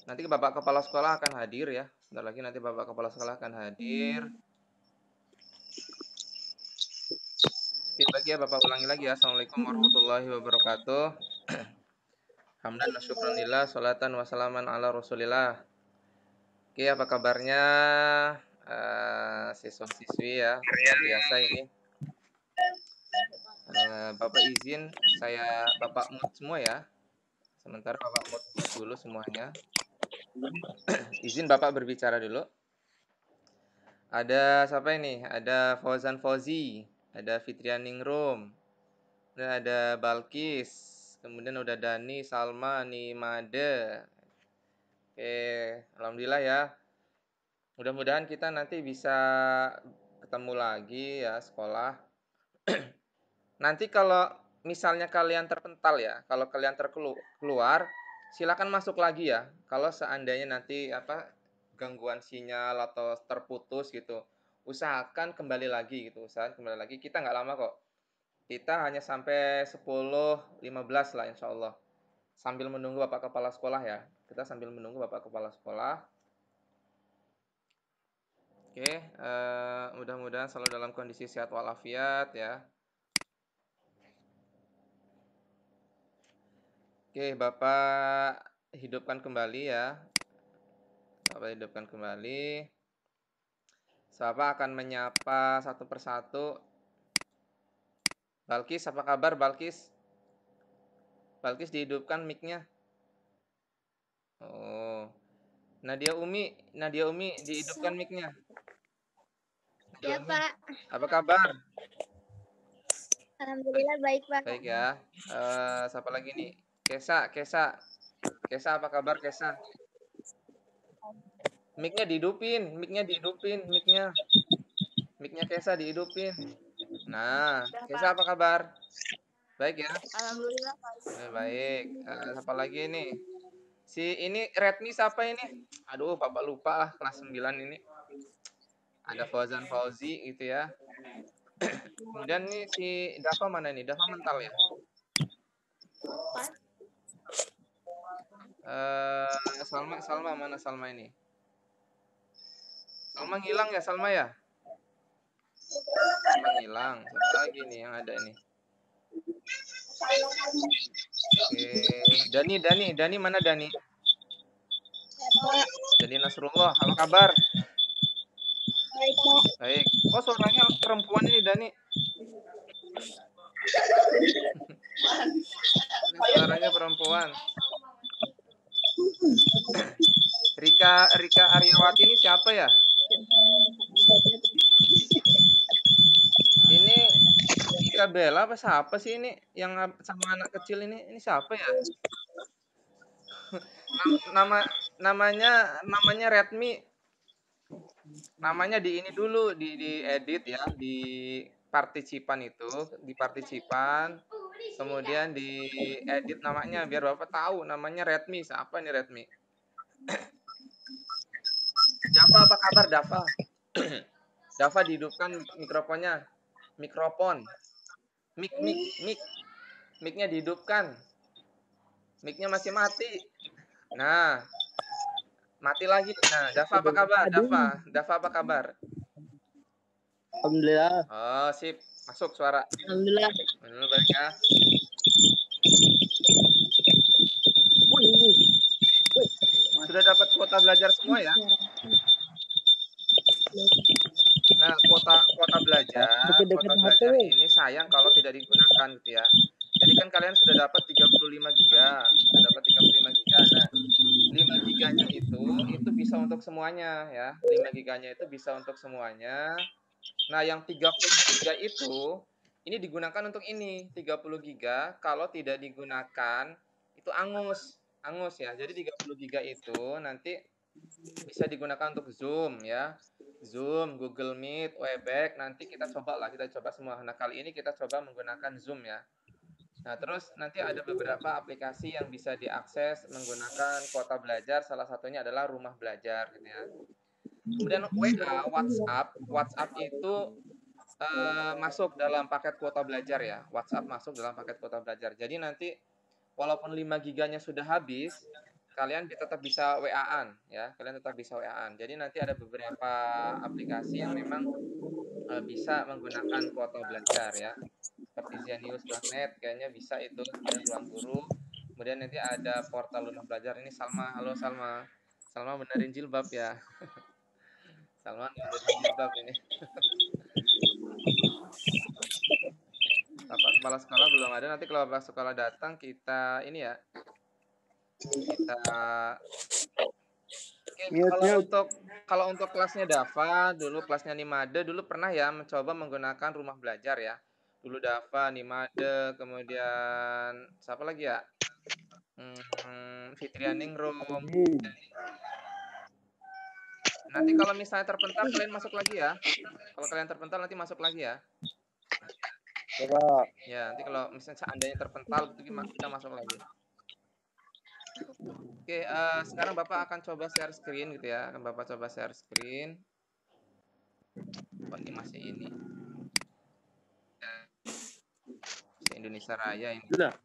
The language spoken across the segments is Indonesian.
Nanti Bapak Kepala Sekolah akan hadir ya. Bentar lagi nanti Bapak Kepala Sekolah akan hadir. Sekali lagi ya Bapak ulangi lagi ya. Assalamualaikum warahmatullahi wabarakatuh. Hamdan wa syukranillah, salatan wassalaman ala rasulillah. Oke, apa kabarnya siswa-siswi ya? Luar biasa ini. Bapak izin saya Bapak mute semua ya. Sementara Bapak mute dulu semuanya. Izin Bapak berbicara dulu. Ada siapa ini? Ada Fauzan Fauzi, ada Fitrian Ningrum, dan ada Balkis, kemudian udah Dani, Salma, Nimade. Oke, alhamdulillah ya. Mudah-mudahan kita nanti bisa ketemu lagi ya sekolah. Nanti kalau misalnya kalian terpental ya, kalau kalian terkeluar, silakan masuk lagi ya. Kalau seandainya nanti gangguan sinyal atau terputus gitu, usahakan kembali lagi gitu. Usahakan kembali lagi. Kita nggak lama kok. Kita hanya sampai 10.15 lah insya Allah. Sambil menunggu Bapak Kepala Sekolah ya. Kita sambil menunggu Bapak Kepala Sekolah. Oke, mudah-mudahan selalu dalam kondisi sehat walafiat ya. Oke, Bapak hidupkan kembali ya. Bapak hidupkan kembali. Bapak akan menyapa satu persatu. Balkis, apa kabar Balkis? Balkis dihidupkan mic-nya. Oh. Nadia Umi dihidupkan mic-nya. Ya, Pak. Apa kabar? Alhamdulillah baik, Pak. Baik ya. Siapa lagi nih? Kesa apa kabar Kesa? Mic-nya dihidupin, mic-nya Kesa dihidupin. Nah, Kesa apa kabar? Baik ya? Alhamdulillah Baik. Siapa lagi nih? Si ini Redmi siapa ini? Aduh, Bapak lupa lah kelas 9 ini. Ada Fauzan Fauzi gitu ya. Kemudian nih si Dava mana nih? Dava mental ya? Salma mana Salma ini? Salma ngilang ya Salma ya? Salma ngilang. Siapa lagi nih yang ada nih? Oke, Dani mana Dani? Dani Nasrullah, apa kabar? baik, Pak. Baik. Kok suaranya perempuan ini Dani? Suaranya perempuan. Rika Aryawati ini siapa ya? Ini Ika Bella apa siapa sih ini yang sama anak kecil ini? Ini siapa ya? namanya Redmi. Namanya di ini dulu di edit ya, di partisipan itu, di partisipan. Kemudian di edit namanya biar Bapak tahu namanya Redmi. Siapa nih Redmi? Dava apa kabar Dava? Dava dihidupkan mikrofonnya. Mikrofon. Mic-nya dihidupkan. Mic-nya masih mati. Nah, mati lagi. Nah, Dava apa kabar? Dava apa kabar? Alhamdulillah. Oh, sip. Masuk suara. Alhamdulillah. Baik ya. Sudah dapat kuota belajar semua ya? Nah, kuota belajar ini sayang kalau tidak digunakan gitu ya. Jadi kan kalian sudah dapat 35 giga, sudah dapat 35 giga. Nah, 5 giganya itu bisa untuk semuanya ya. 5 giganya itu bisa untuk semuanya. Nah, yang 30 giga itu ini digunakan untuk ini. 30 giga kalau tidak digunakan itu angus ya. Jadi 30 giga itu nanti bisa digunakan untuk Zoom ya. Zoom, Google Meet, Webex, nanti kita coba semua. Nah, kali ini kita coba menggunakan Zoom ya. Nah, terus nanti ada beberapa aplikasi yang bisa diakses menggunakan kuota belajar, salah satunya adalah Rumah Belajar gitu ya. Kemudian WA, WhatsApp itu masuk dalam paket kuota belajar ya. WhatsApp masuk dalam paket kuota belajar. Jadi nanti walaupun 5 giganya sudah habis, kalian tetap bisa WA-an ya. Kalian tetap bisa WA-an. Jadi nanti ada beberapa aplikasi yang memang bisa menggunakan kuota belajar ya. Seperti zenius.net kayaknya bisa itu, kemudian Ruang Guru. Kemudian nanti ada portal Rumah Belajar. Ini Salma, halo Salma. Salma benerin jilbab ya. Salma benerin jilbab ini. Bapak kepala sekolah belum ada. Nanti kalau bapak sekolah datang kita ini ya. Kita kalau untuk kelasnya Dava, dulu kelasnya Nimade dulu pernah ya mencoba menggunakan Rumah Belajar ya. Dulu Dava, Nimade, kemudian siapa lagi ya? Fitrianingrum. Nanti kalau misalnya terpental kalian masuk lagi ya. Kalau kalian terpental nanti masuk lagi ya. Ya, nanti kalau misalnya seandainya terpental itu kita masuk lagi. Oke, sekarang Bapak akan coba share screen gitu ya. Akan Bapak coba share screen. Oh, ini masih ini. Masih Indonesia Raya ini. Sudah.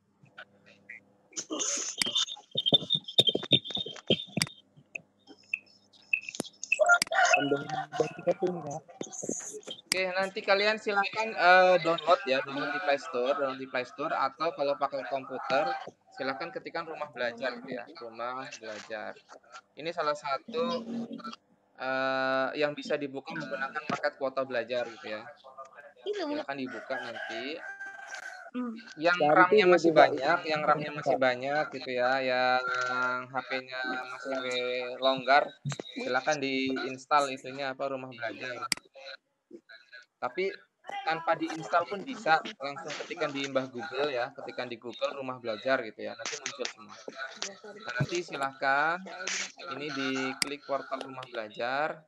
Oke, nanti kalian silahkan download di Play Store, atau kalau pakai komputer silahkan ketikkan Rumah Belajar gitu ya, Rumah Belajar. Ini salah satu yang bisa dibuka menggunakan paket kuota belajar gitu ya. Silahkan dibuka nanti. Yang RAM-nya masih banyak gitu ya, yang HP-nya masih longgar, silahkan diinstal itunya Rumah Belajar. Tapi tanpa diinstal pun bisa, langsung ketikkan di Google ya, ketikkan di Google Rumah Belajar gitu ya, nanti muncul semua. Nah, nanti silahkan ini diklik portal Rumah Belajar.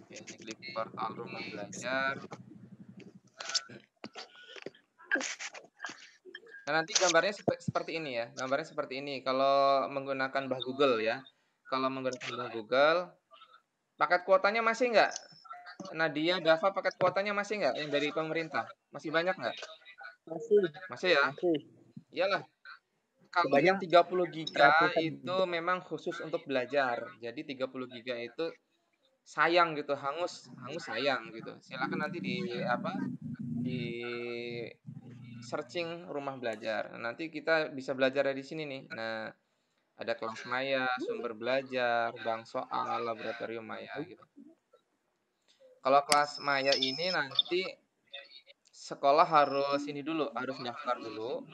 Oke, diklik portal Rumah Belajar. Nah, nanti gambarnya seperti ini ya, gambarnya seperti ini kalau menggunakan Google ya. Kalau menggunakan Google, paket kuotanya masih nggak? Nadia, Dava, paket kuotanya masih nggak yang dari pemerintah? Masih banyak nggak? Masih ya? Iyalah. Kalau yang 30 giga itu memang khusus untuk belajar. Jadi 30 giga itu sayang gitu, hangus sayang gitu. Silakan nanti di searching Rumah Belajar. Nah, nanti kita bisa belajar di sini nih. Nah, ada kelas maya, sumber belajar, bank soal, laboratorium maya gitu. Kalau kelas maya ini nanti sekolah harus daftar dulu.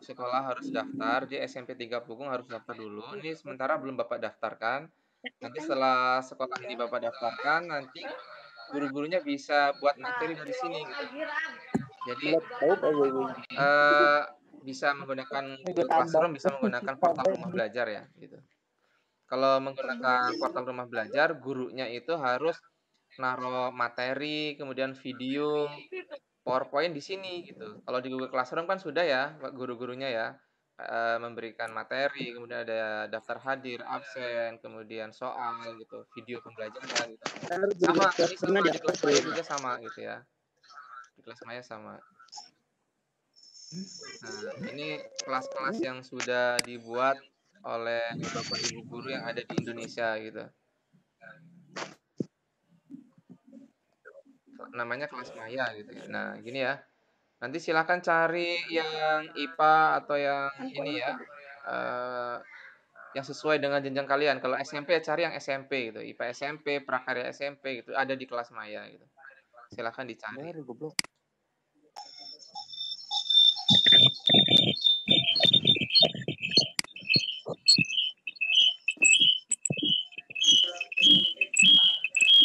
Sekolah harus daftar di SMP 3 Pugung, harus daftar dulu. Ini sementara belum Bapak daftarkan. Nanti setelah sekolah ini Bapak daftarkan, nanti guru-gurunya bisa buat materi dari sini gitu. Jadi bisa menggunakan Google Classroom, bisa menggunakan portal Rumah Belajar ya gitu. Kalau menggunakan portal Rumah Belajar, gurunya itu harus naruh materi, kemudian video, PowerPoint di sini gitu. Kalau di Google Classroom kan sudah ya guru-gurunya ya memberikan materi, kemudian ada daftar hadir, absen, kemudian soal gitu, video pembelajaran gitu. Sama di kelas maya juga sama gitu ya. Di kelas maya sama. Nah, ini kelas-kelas yang sudah dibuat oleh Bapak Ibu guru yang ada di Indonesia gitu. Namanya kelas maya gitu ya. Nah, gini ya. Nanti silakan cari yang IPA atau yang ini ya, yang sesuai dengan jenjang kalian. Kalau SMP cari yang SMP gitu, IPA SMP, prakarya SMP gitu, ada di kelas maya gitu. Silakan dicari.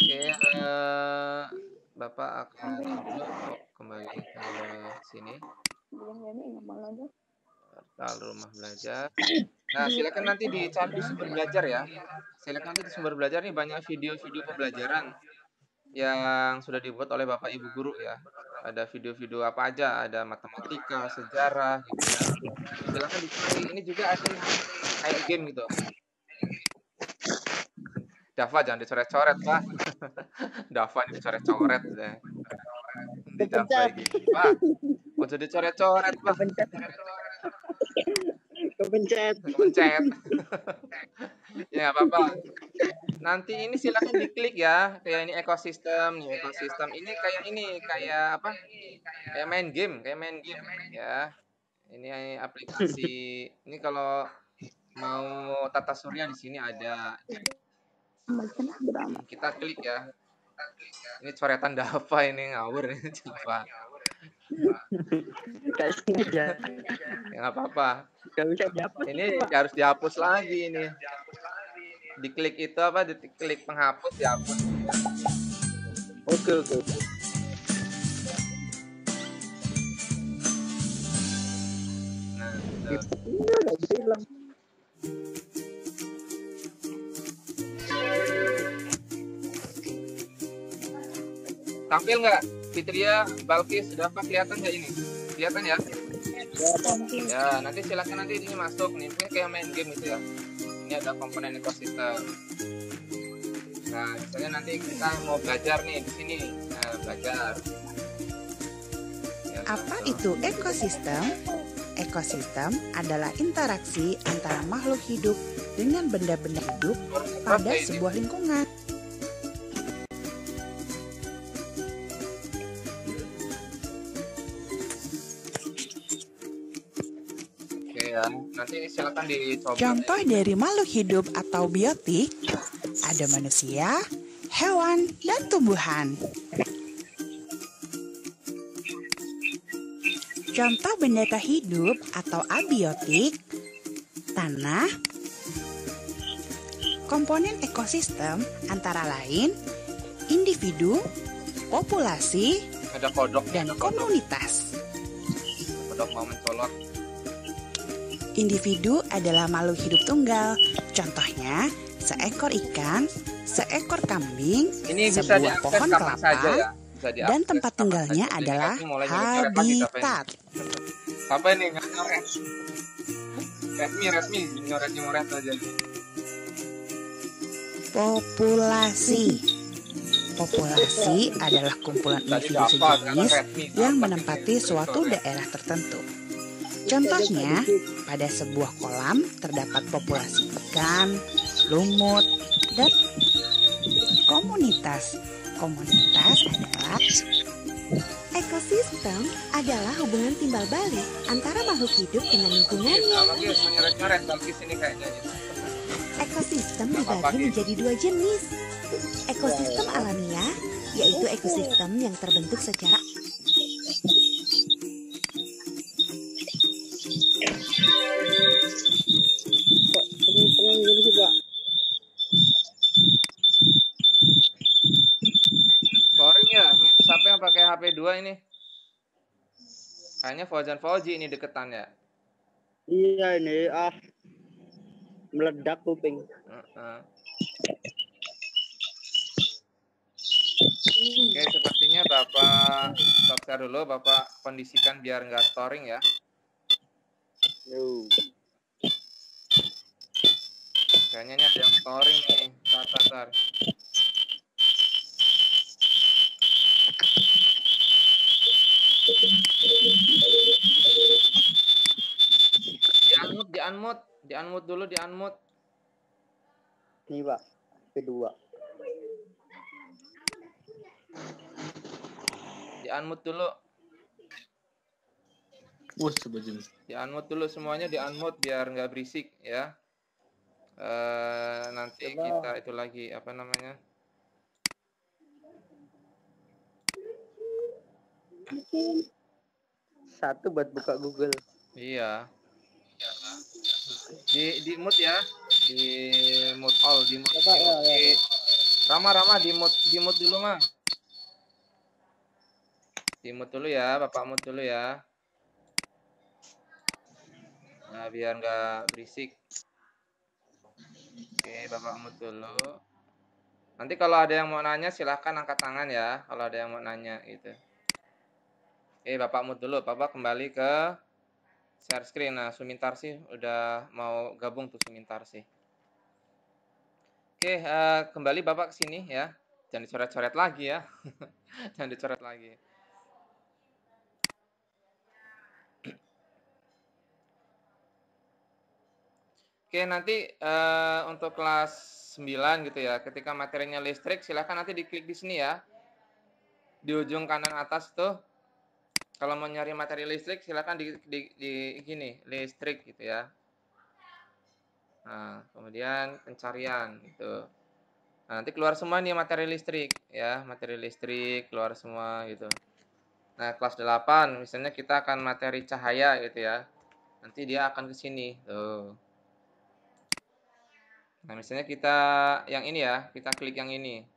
Oke, Bapak akan kembali ke sini. Portal Rumah Belajar. Nah, silakan nanti dicari di sumber belajar ya. Silakan nanti di sumber belajar nih banyak video-video pembelajaran yang sudah dibuat oleh Bapak Ibu guru ya. Ada video-video apa aja, ada matematika, sejarah gitu ya. Silakan dicari. Ini juga ada yang kayak game gitu. Dava jangan dicoret-coret, Pak. Dava ini dicoret-coret ya. Di Dava ini. Pak, mau jadi coret-coret, Pak. Kepencet. Ya nggak apa-apa. Nanti ini silakan diklik ya. Kayak ini ekosistem nih, ekosistem ini kayak apa? Kayak main game ya. Ini aplikasi. Ini kalau mau tata surya di sini ada. Kita klik ya. Ini coretan Dava ini ngawur ini coba. Kasih aja. Ya nggak apa-apa. Gak bisa dihapus. Ini harus dihapus lagi ini. Diklik itu apa? Diklik penghapus dihapus. Oke. Nah, gitu. Gak bisa hilang. Tampil nggak? Fitria, Balkis, sudah apa kelihatan nggak ini? Kelihatan ya? Ya, nanti silakan nanti ini masuk nih. Ini kayak main game gitu ya. Ini ada komponen ekosistem. Nah, misalnya nanti kita mau belajar nih di sini. Nah, belajar. Ya, Apa itu ekosistem? Ekosistem adalah interaksi antara makhluk hidup dengan benda-benda hidup pada sebuah lingkungan. Oke ya, nanti silakan dicoba. Contoh dari makhluk hidup atau biotik ada manusia, hewan, dan tumbuhan. Contoh benda tak hidup atau abiotik, tanah. Komponen ekosistem antara lain individu, populasi, Ada kodok dan komunitas. Kodok mau mencolot. Individu adalah makhluk hidup tunggal. Contohnya, seekor ikan, seekor kambing, Ini bisa sebuah diakses pohon kapan saja kelapa, ya. Bisa diakses dan tempat kapan tinggalnya saja. Jadi adalah kami mulai nyoret lagi, habitat. Apa ini nggak nyoret? Resmi nyoret aja. Populasi. Populasi adalah kumpulan Tadi individu dapat, sejenis resmi, yang dapat menempati ini, suatu betul, ya. daerah tertentu. Contohnya, pada sebuah kolam terdapat populasi ikan, lumut, dan komunitas. Komunitas adalah Ekosistem adalah hubungan timbal balik antara makhluk hidup dengan lingkungannya. Bagus, nyoret bagus ini kayaknya. Ekosistem dibagi menjadi dua jenis. Ekosistem alamiah, yaitu ekosistem yang terbentuk secara Scoring ya, siapa yang pakai HP 2 ini? Kayaknya Fauzan Fauzi ini deketan ya. Iya ini meledak kuping. Oke, sepertinya Bapak stop share dulu, Bapak kondisikan biar nggak storing ya. Kayaknya ini ada yang storing nih. Tar. Di unmute dulu. Nih Pak, kedua. Di unmute dulu. Di unmute dulu semuanya, di unmute biar nggak berisik ya. Nanti kita itu lagi apa namanya? Satu buat buka Google. Iya. Di mute ya. Di mute all, di mute. Ya. Rama di mute dulu mah. Di mute dulu ya, Bapak mute dulu ya. Nah, biar nggak berisik. Oke, Bapak mute dulu. Nanti kalau ada yang mau nanya silahkan angkat tangan ya. Kalau ada yang mau nanya gitu. Oke, Bapak mute dulu. Bapak kembali ke share screen. Nah, Sumintar sih udah mau gabung tuh Sumintar sih. Oke, kembali Bapak ke sini ya. Jangan dicoret-coret lagi ya. Jangan dicoret lagi. Oke, nanti untuk kelas 9 gitu ya. Ketika materinya listrik, silahkan nanti diklik di sini ya. Di ujung kanan atas tuh. Kalau mau nyari materi listrik, silahkan di gini, listrik gitu ya. Nah, kemudian pencarian gitu. Nah, nanti keluar semua nih materi listrik ya, materi listrik keluar semua gitu. Nah, kelas 8 misalnya kita akan materi cahaya gitu ya. Nanti dia akan ke sini tuh. Nah, misalnya kita yang ini ya, kita klik yang ini.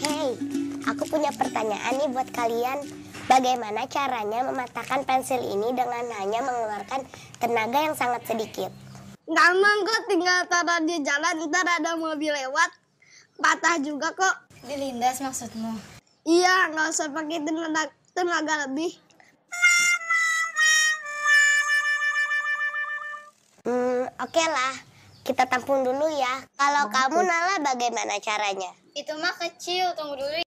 Hey, aku punya pertanyaan nih buat kalian. Bagaimana caranya mematahkan pensil ini dengan hanya mengeluarkan tenaga yang sangat sedikit? Gampang kok, tinggal taruh di jalan, ntar ada mobil lewat. Patah juga kok. Dilindas maksudmu? Iya, nggak usah pakai tenaga lebih. Oke lah. Kita tampung dulu ya. Kalau kamu, Nala, bagaimana caranya? Itu mah kecil, tunggu dulu.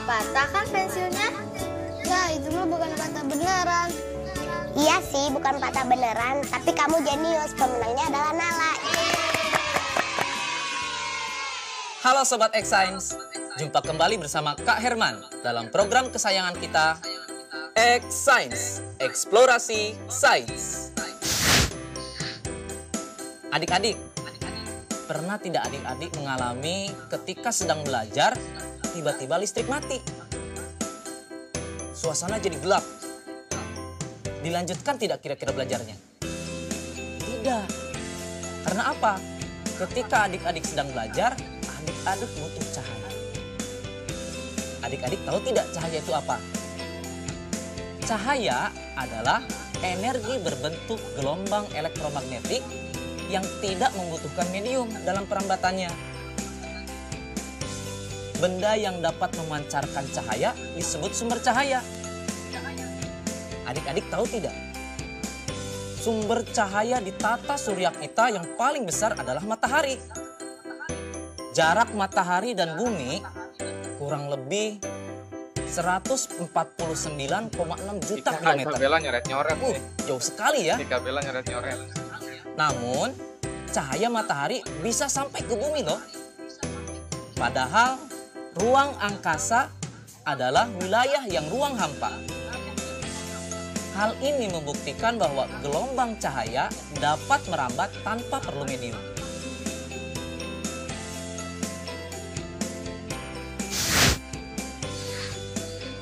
Patah kan pensilnya? Ya, itu mah bukan patah beneran. Iya sih, bukan patah beneran. Tapi kamu jenius. Pemenangnya adalah Nala. Halo Sobat X-Science, jumpa kembali bersama Kak Herman dalam program kesayangan kita, X-Science, Eksplorasi Sains. Adik-adik, pernah tidak adik-adik mengalami ketika sedang belajar, tiba-tiba listrik mati? Suasana jadi gelap. Dilanjutkan tidak kira-kira belajarnya? Tidak. Karena apa? Ketika adik-adik sedang belajar, adik-adik butuh cahaya. Adik-adik tahu tidak cahaya itu apa? Cahaya adalah energi berbentuk gelombang elektromagnetik yang tidak membutuhkan medium dalam perambatannya. Benda yang dapat memancarkan cahaya disebut sumber cahaya. Adik-adik tahu tidak? Sumber cahaya di tata surya kita yang paling besar adalah matahari. Jarak matahari dan bumi kurang lebih 149,6 juta kilometer. Bella nyoret-nyoret. Jauh sekali ya. Bella nyoret-nyoret. Namun, cahaya matahari bisa sampai ke bumi loh. Padahal, ruang angkasa adalah wilayah yang ruang hampa. Hal ini membuktikan bahwa gelombang cahaya dapat merambat tanpa perlu medium.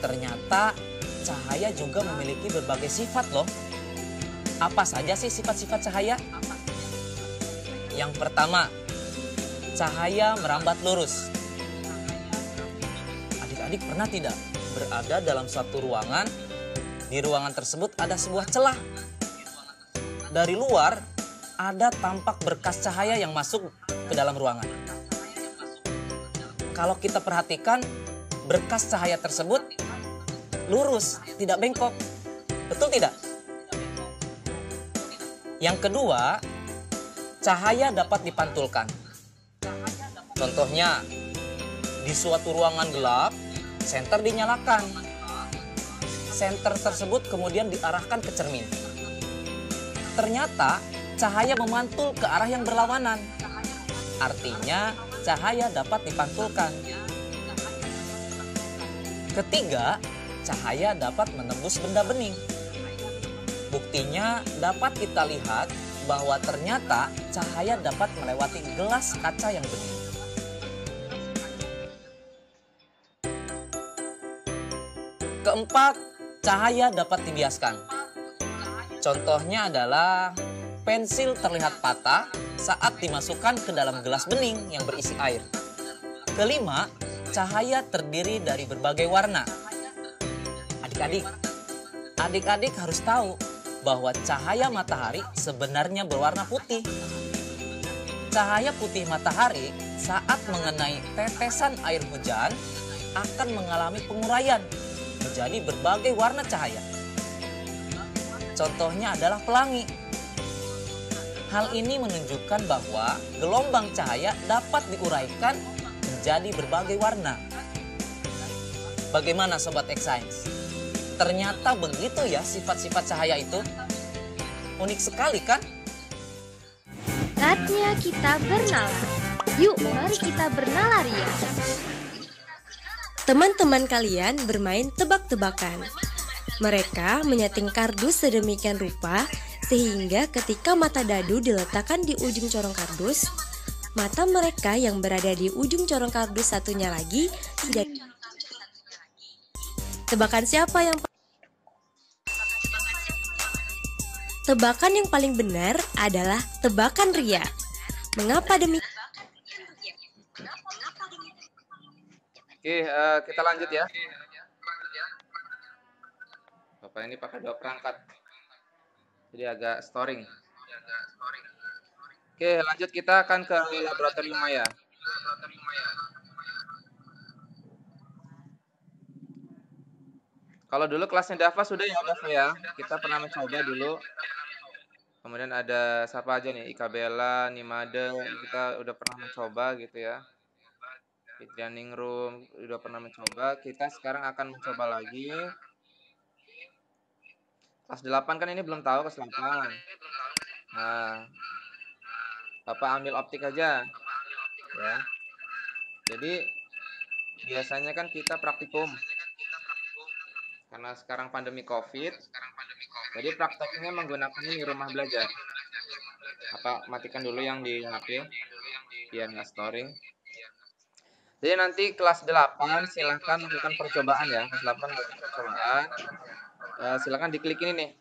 Ternyata cahaya juga memiliki berbagai sifat loh. Apa saja sih sifat-sifat cahaya? Yang pertama, cahaya merambat lurus. Adik-adik pernah tidak berada dalam suatu ruangan? Di ruangan tersebut ada sebuah celah. Dari luar ada tampak berkas cahaya yang masuk ke dalam ruangan. Kalau kita perhatikan, berkas cahaya tersebut lurus, tidak bengkok. Betul tidak? Yang kedua, cahaya dapat dipantulkan. Contohnya, di suatu ruangan gelap, senter dinyalakan. Senter tersebut kemudian diarahkan ke cermin. Ternyata cahaya memantul ke arah yang berlawanan. Artinya cahaya dapat dipantulkan. Ketiga, cahaya dapat menembus benda bening. Buktinya dapat kita lihat bahwa ternyata cahaya dapat melewati gelas kaca yang bening. Keempat, cahaya dapat dibiaskan. Contohnya adalah pensil terlihat patah saat dimasukkan ke dalam gelas bening yang berisi air. Kelima, cahaya terdiri dari berbagai warna. Adik-adik harus tahu bahwa cahaya matahari sebenarnya berwarna putih. Cahaya putih matahari saat mengenai tetesan air hujan akan mengalami penguraian menjadi berbagai warna cahaya. Contohnya adalah pelangi. Hal ini menunjukkan bahwa gelombang cahaya dapat diuraikan menjadi berbagai warna. Bagaimana Sobat X-Science? Ternyata begitu ya sifat-sifat cahaya itu. Unik sekali kan? Saatnya kita bernalar. Yuk, mari kita bernalar ya. Teman-teman kalian bermain tebak-tebakan. Mereka menyeting kardus sedemikian rupa sehingga ketika mata dadu diletakkan di ujung corong kardus, mata mereka yang berada di ujung corong kardus satunya lagi tidak. Tebakan siapa yang Tebakan yang paling benar adalah tebakan Ria. Mengapa demikian? Oke, kita lanjut ya. Bapak ini pakai 2 perangkat. Jadi agak storing. Oke, lanjut kita akan ke laboratorium maya. Kalau dulu kelasnya Dava sudah ya Dava ya. Kita pernah mencoba dulu. Kemudian ada siapa aja nih? Ika Bella, Nimade, kita udah pernah mencoba gitu ya. Fitrian Ningrum udah pernah mencoba. Kita sekarang akan mencoba lagi. Kelas 8 kan ini belum tahu kelas 8. Nah, Bapak ambil optik aja. Ya. Jadi biasanya kan kita praktikum. Karena sekarang pandemi COVID, jadi prakteknya menggunakan ini rumah belajar. Apa matikan dulu yang di HP, biar nggak storing. Jadi nanti kelas 8 silahkan lakukan percobaan ya. Kelas 8 lakukan percobaan. Silahkan diklik ini nih,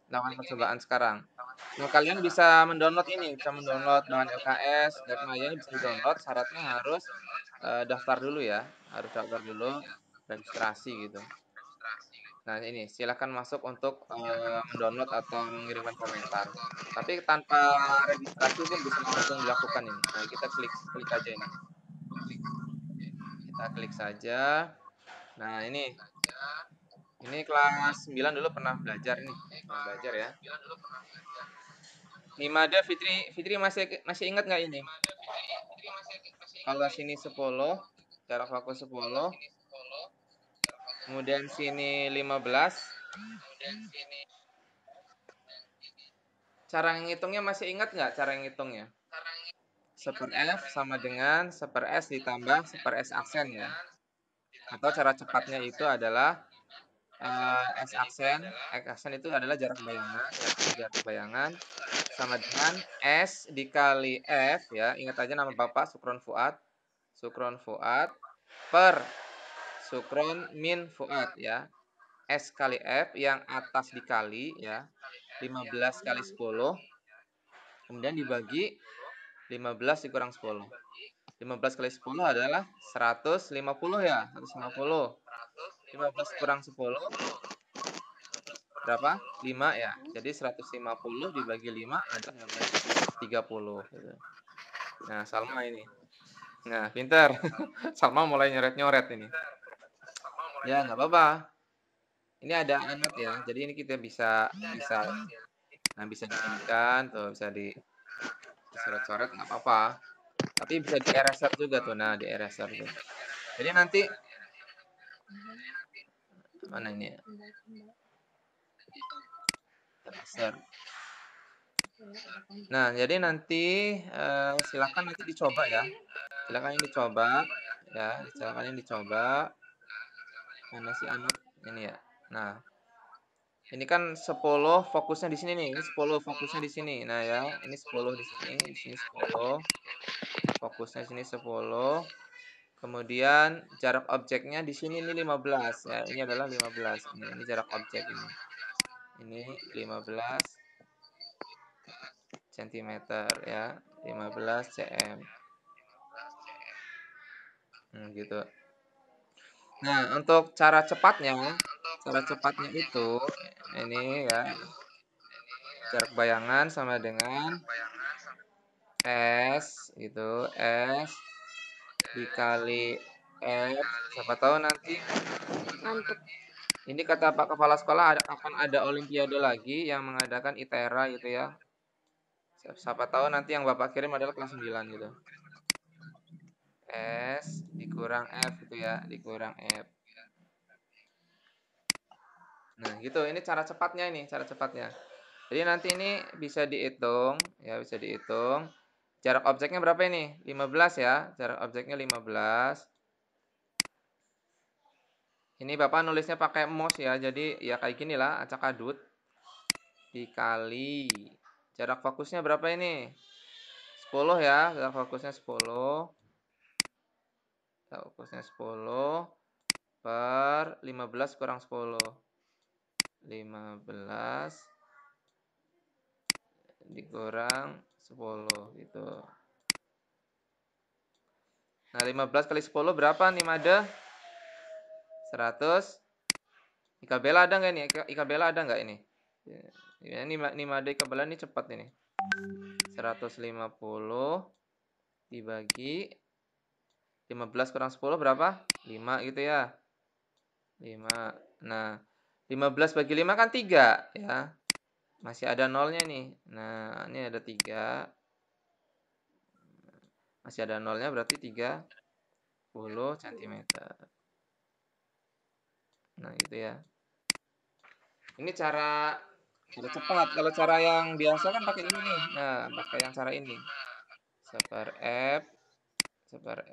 lakukan percobaan sekarang. Nah, kalian bisa mendownload ini, bisa mendownload bahan LKS, dan maya ini bisa di-download. Syaratnya harus daftar dulu ya, harus daftar dulu, registrasi gitu. Nah ini silahkan masuk untuk mendownload atau mengirimkan komentar. Tapi tanpa registrasi pun bisa langsung dilakukan ini. Nah kita klik aja ini. Kita klik saja. Nah ini kelas 9 dulu pernah belajar nih, belajar ya. Nimada Fitri masih ingat nggak ini? Kalau sini 10, jarak fokus 10. Kemudian sini 15. Cara ngitungnya masih ingat nggak cara ngitungnya? 1/F sama dengan 1/S ditambah 1/S aksen ya. Atau cara cepatnya itu adalah S aksen. X aksen itu adalah jarak bayangan. Ya, jarak bayangan sama dengan S dikali F ya. Ingat aja nama Bapak Sukron Fuad. Sukron Fuad per Sukron min Fuad ya. S kali F yang atas dikali ya. 15 kali 10. Kemudian dibagi 15 dikurang 10. 15 kali 10 adalah 150 ya. 150. 15 kurang 10 berapa? 5 ya. Jadi 150 dibagi 5 adalah 30 gitu. Nah, Salma ini. Nah, pintar. Salma mulai nyoret-nyoret ini. Ya, nggak apa-apa. Ini ada anot ya. Jadi ini kita bisa diinginkan tuh, bisa dicoret-coret nggak apa-apa. Tapi bisa di eraser juga tuh. Nah, di eraser tuh. Jadi nanti mana ini ya? Eraser. Nah, jadi nanti silakan nanti dicoba ya. Silakan ini dicoba ya, silakan ini dicoba. Mana sih anot ini ya? Nah, ini kan 10 fokusnya di sini nih. Ini 10 fokusnya di sini. Nah ya, ini 10 di sini 10. Fokusnya di sini 10. Kemudian jarak objeknya di sini ini 15 ya. Ini adalah 15. Ini jarak objek ini. Ini 15 cm ya. 15 cm. Gitu. Nah, untuk cara cepatnya itu ini ya, jarak bayangan sama dengan S gitu, S dikali F. Siapa tahu nanti ini kata Pak Kepala Sekolah akan ada olimpiade lagi yang mengadakan ITERA gitu ya. Siapa tahu nanti yang Bapak kirim adalah kelas 9 gitu. S dikurang F gitu ya, dikurang F. Nah, gitu. Ini cara cepatnya ini, cara cepatnya. Jadi nanti ini bisa dihitung, ya bisa dihitung. Jarak objeknya berapa ini? 15 ya. Jarak objeknya 15. Ini Bapak nulisnya pakai mouse ya. Jadi ya kayak gini lah, acak adut. Dikali. Jarak fokusnya berapa ini? 10 ya. Jarak fokusnya 10. Jarak fokusnya 10 per 15 kurang 10. 15 dikurang 10 gitu. Nah, 15 kali 10 berapa nih, Made? 100. Ika Bella ada nggak nih? Ika Bella ada nggak ini? Ya, ini Made Ika Bella ini cepat ini. 150 dibagi 15 kurang 10 berapa? 5 gitu ya. 5. Nah, 15 bagi 5 kan 3 ya. Masih ada nolnya nih. Nah, ini ada 3. Masih ada nolnya berarti 30 cm. Nah, gitu ya. Ini cara cepat. Kalau cara yang biasa kan pakai ini nih. Nah, pakai yang cara ini. Seper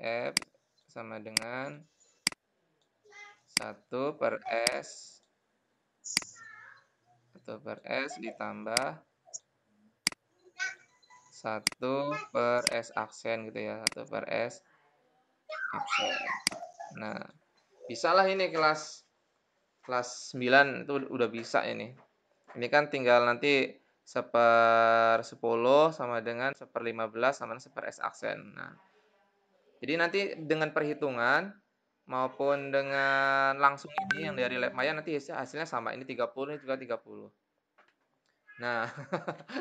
F sama dengan 1 per S. 1 per S ditambah 1 per S aksen gitu ya. 1 per S aksen. Nah, bisalah ini kelas 9 itu udah bisa ini. Ini kan tinggal nanti 1/10 sama dengan 1/15 sama dengan 1 S aksen. Nah, jadi nanti dengan perhitungan maupun dengan langsung ini yang dari lab Maya nanti hasilnya sama. Ini 30, ini juga 30. Nah,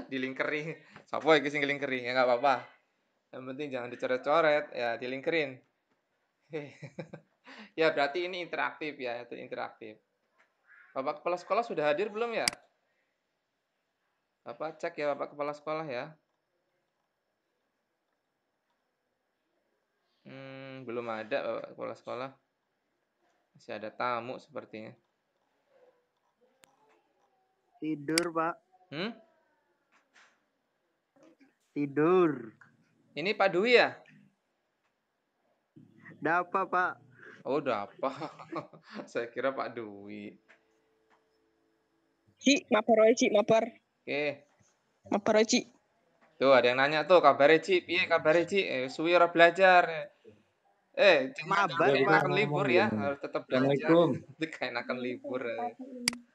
dilingkeri. Sopo iki sing ngelingkeri? Ya nggak apa-apa. Yang penting jangan dicoret-coret, ya dilingkerin. Ya, berarti ini interaktif ya, itu interaktif. Bapak Kepala Sekolah sudah hadir belum ya? Bapak cek ya Bapak Kepala Sekolah ya. Belum ada Bapak Kepala Sekolah. Masih ada tamu sepertinya. Tidur, Pak. Tidur. Ini Pak Dwi ya? Dapa, Pak. Oh, Dapa. Saya kira Pak Dwi. Ci, mapar Ci, mapar. Oke. Mapar Ci. Tuh, ada yang nanya tuh, kabarnya Ci, piye kabarnya Ci? Suwi ora belajar. Mabar, jangan Pak. akan libur ya, harus tetap belajar. Assalamualaikum. Kayak akan libur.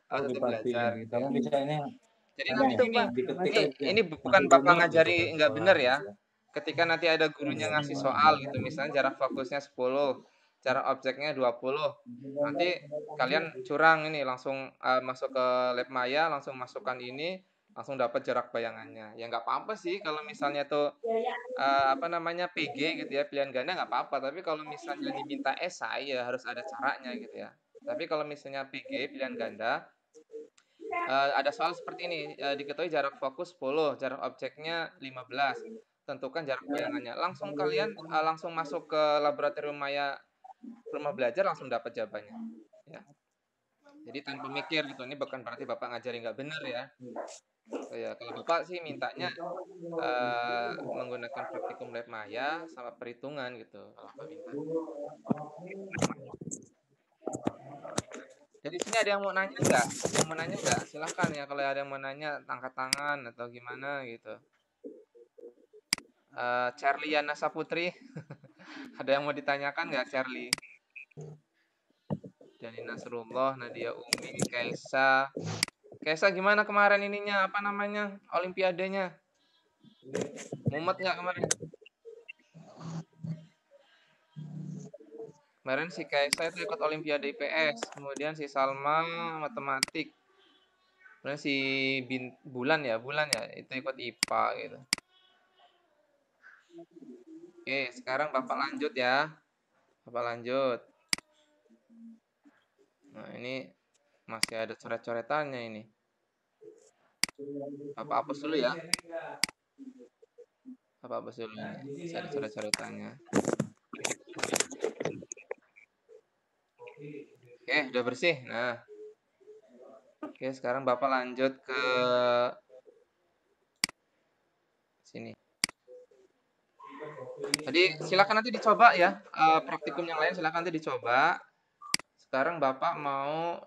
Harus tetap belajar gitu. Jadi nanti ini bukan Bapak ngajari nggak benar ya. Ketika nanti ada gurunya ngasih soal gitu, misalnya jarak fokusnya 10, jarak objeknya 20. Nanti kalian curang ini langsung masuk ke lab Maya, langsung masukkan ini, langsung dapat jarak bayangannya. Ya nggak apa-apa sih kalau misalnya tuh PG gitu ya, pilihan ganda nggak apa-apa. Tapi kalau misalnya diminta esai ya harus ada caranya gitu ya. Tapi kalau misalnya PG pilihan ganda ada soal seperti ini, diketahui jarak fokus 10, jarak objeknya 15. Tentukan jarak bayangannya. Langsung kalian langsung masuk ke laboratorium Maya rumah belajar langsung dapat jawabannya. Ya. Jadi tanpa mikir gitu. Ini bukan berarti Bapak ngajari nggak benar ya. Ya, kalau Bapak sih mintanya menggunakan praktikum lab Maya sama perhitungan gitu. Kalau Bapak minta. Jadi sini ada yang mau nanya nggak? Yang mau nanya nggak? Silahkan ya kalau ada yang mau nanya angkat tangan atau gimana gitu. Charlie Yana Saputri, ada yang mau ditanyakan nggak Charlie? Dani Nasrullah, Nadia Umi, Kaisa. Kaisa gimana kemarin ininya? Apa namanya? Olimpiadenya? Mumet nggak kemarin? Kemarin si Kaisa itu ikut Olimpiade IPS, kemudian si Salma matematik, kemudian si Bulan ya itu ikut IPA gitu. Oke, sekarang Bapak lanjut ya. Bapak lanjut. Nah, ini masih ada coret-coretannya ini. Bapak hapus dulu ya. Bapak hapus dulu ini. Masih ada coret-coretannya. Oke, udah bersih. Nah. Oke, sekarang Bapak lanjut ke sini. Jadi silakan nanti dicoba ya. Praktikum yang lain silakan nanti dicoba. Sekarang Bapak mau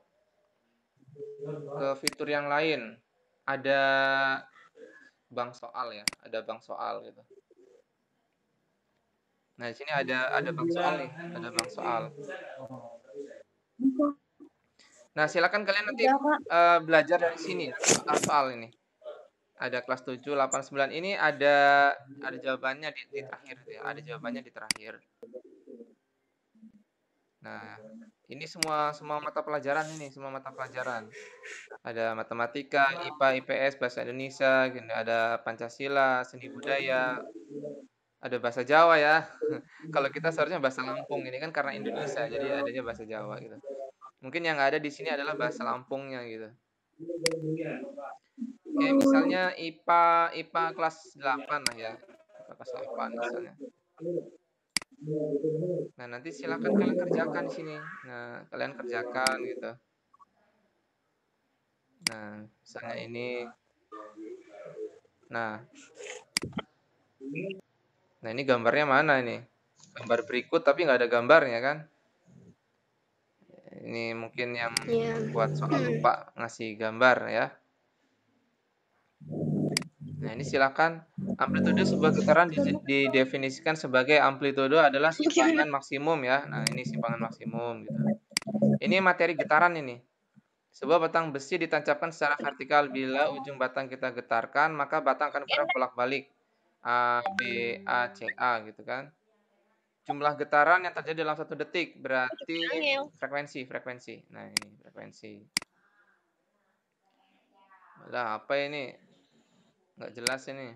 ke fitur yang lain. Ada bank soal ya, ada bank soal gitu. Nah, di sini ada bank soal nih, ada bank soal. Nah, silakan kalian nanti belajar dari sini soal ini. Ada kelas 7, 8, 9 ini ada jawabannya di terakhir ya, ada jawabannya di terakhir. Nah, ini semua mata pelajaran ini, semua mata pelajaran. Ada matematika, IPA, IPS, bahasa Indonesia, ada Pancasila, seni budaya, ada bahasa Jawa ya. Kalau kita seharusnya bahasa Lampung, ini kan karena Indonesia, jadi adanya bahasa Jawa gitu. Mungkin yang ada di sini adalah bahasa Lampungnya gitu. Oke, misalnya IPA kelas 8 lah ya. IPA kelas 8 misalnya. Nah, nanti silakan kalian kerjakan di sini. Nah, kalian kerjakan gitu. Nah, misalnya ini. Nah, ini gambarnya mana ini? Gambar berikut tapi nggak ada gambarnya kan? Ini mungkin yang buat soal lupa ngasih gambar ya. Nah, ini silakan. Amplitudo sebuah getaran didefinisikan sebagai amplitudo adalah simpangan maksimum ya. Nah, ini simpangan maksimum gitu. Ini materi getaran ini. Sebuah batang besi ditancapkan secara vertikal. Bila ujung batang kita getarkan, maka batang akan bergerak bolak-balik. A, B, A, C, A gitu kan. Jumlah getaran yang terjadi dalam 1 detik berarti frekuensi. Nah, ini frekuensi. Lah, apa ini? Nggak jelas ini.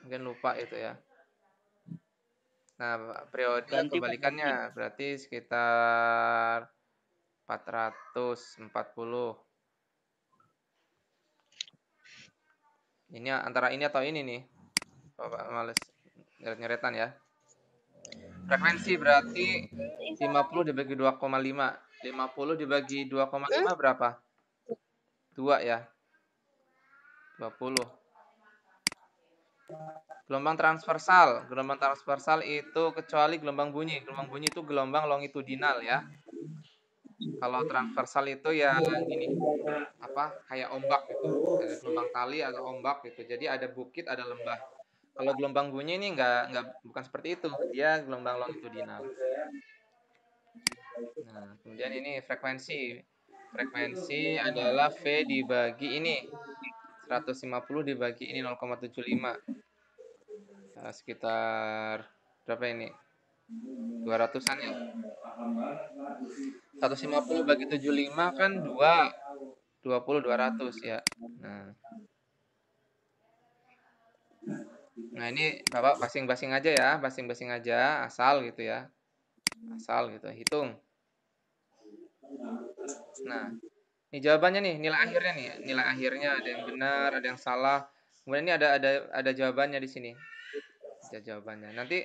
Mungkin lupa itu ya. Nah, periode kebalikannya berarti sekitar 440. Ini antara ini atau ini nih. Bapak males nyeret-nyeretan ya. Frekuensi berarti 50 dibagi 2,5. 50 dibagi 2,5 berapa? 2 ya. 20. Gelombang transversal. Gelombang transversal itu kecuali gelombang bunyi. Gelombang bunyi itu gelombang longitudinal ya. Kalau transversal itu ya gini. Kayak ombak gitu. Ada gelombang tali, ada ombak gitu. Jadi ada bukit, ada lembah. Kalau gelombang bunyi ini bukan seperti itu. Dia gelombang longitudinal. Nah, kemudian ini frekuensi. Frekuensi adalah V dibagi ini. 150 dibagi ini 0,75. Nah, sekitar berapa ini? 200-an ya. 150 bagi 75 kan 2. 20 200 ya. Nah, ini Bapak basing-basing aja ya, basing-basing aja, asal gitu ya. Asal gitu, hitung. Nah, ini jawabannya nih, nilai akhirnya nih. Nilai akhirnya ada yang benar, ada yang salah. Kemudian ini ada jawabannya di sini. Ada jawabannya. Nanti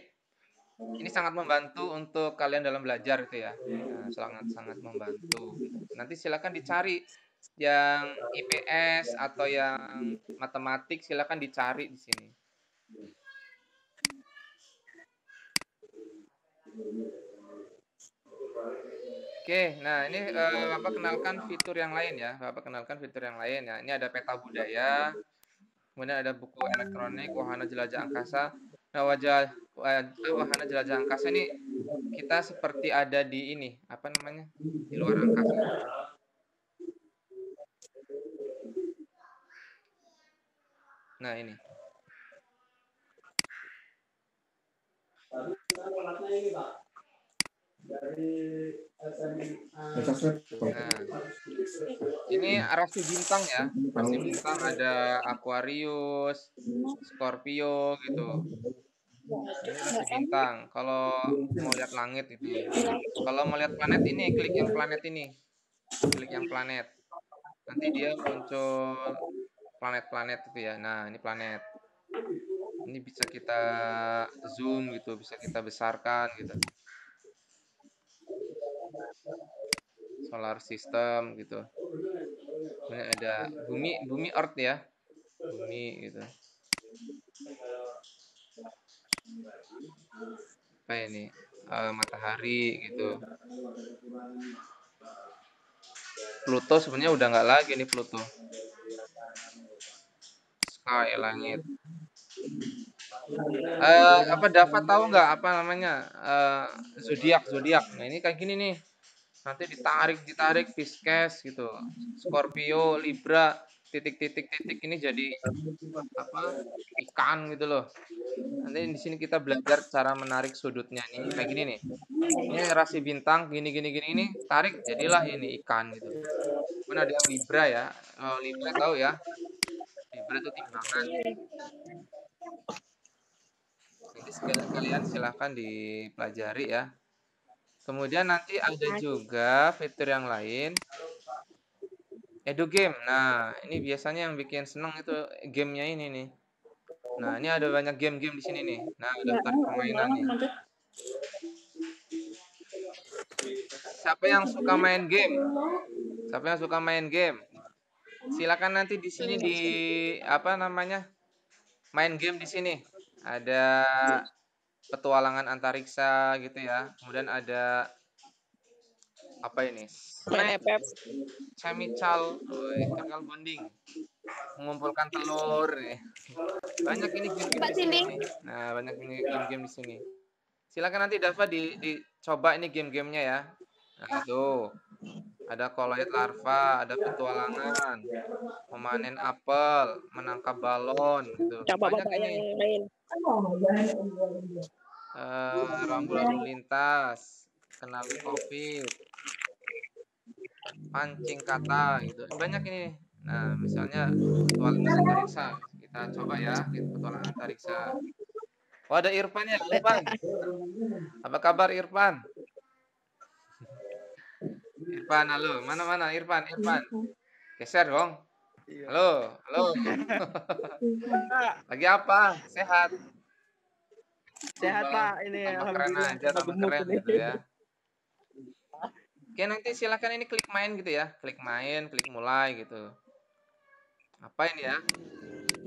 ini sangat membantu untuk kalian dalam belajar itu ya. Nah, sangat membantu. Nanti silakan dicari yang IPS atau yang matematik, silakan dicari di sini. Oke, nah ini Bapak kenalkan fitur yang lain ya. Bapak kenalkan fitur yang lain ya. Ini ada peta budaya, kemudian ada buku elektronik, Wahana Jelajah Angkasa. Nah, Wahana Jelajah Angkasa ini kita seperti ada di ini, apa namanya? Di luar angkasa. Nah, ini. Nah, ini rasi bintang ya. Rasi bintang ada Aquarius, Scorpio gitu. Ini rasi bintang. Kalau mau lihat langit itu. Kalau mau lihat planet ini, klik yang planet ini. Klik yang planet. Nanti dia muncul planet-planet itu ya. Nah, ini planet. Ini bisa kita zoom gitu, bisa kita besarkan gitu. Solar system gitu. Kemudian ada bumi Earth ya. Bumi gitu. Apa ini? Matahari gitu. Pluto sebenarnya udah nggak lagi nih Pluto. Sky, langit. Apa Dava tahu nggak apa namanya? Zodiak. Nah, ini kayak gini nih. Nanti ditarik Pisces gitu. Scorpio, Libra, titik ini jadi apa? Ikan gitu loh. Nanti di sini kita belajar cara menarik sudutnya nih. Kayak gini nih. Ini rasi bintang gini ini tarik jadilah ini ikan gitu. Kemudian ada yang Libra ya. Libra tahu ya? Libra itu timbangan. Nanti kalian silahkan dipelajari ya. Kemudian nanti ada juga fitur yang lain. Edu game. Nah, ini biasanya yang bikin seneng itu gamenya ini nih. Nah, ini ada banyak game-game di sini nih. Nah, daftar permainan nih. Siapa yang suka main game? Silakan nanti di sini di apa namanya? Main game di sini. Ada petualangan antariksa gitu ya. Kemudian ada apa ini? Chemical bonding. Mengumpulkan telur nih. Banyak ini game-game di sini. Nah, banyak ini game-game di sini. Silakan nanti Dava dicoba ini game-gamenya ya. Nah, tuh. Ada colloid larva, ada petualangan, memanen apel, menangkap balon gitu. Banyak ini. Rambu lalu lintas, kenali COVID, pancing kata gitu. Banyak ini. Nah, misalnya petualangan antariksa. Kita coba ya, petualangan antariksa. Oh, ada Irfan ya, Irfan. Apa kabar Irfan? Irfan, halo. Mana Irfan? Geser dong. Halo. Lagi apa? Sehat? Sehat Pak, ini tambah keren aja, tambah keren gitu ya. Oke, nanti silakan ini klik main gitu ya. Klik main, klik mulai gitu. Apa ini ya?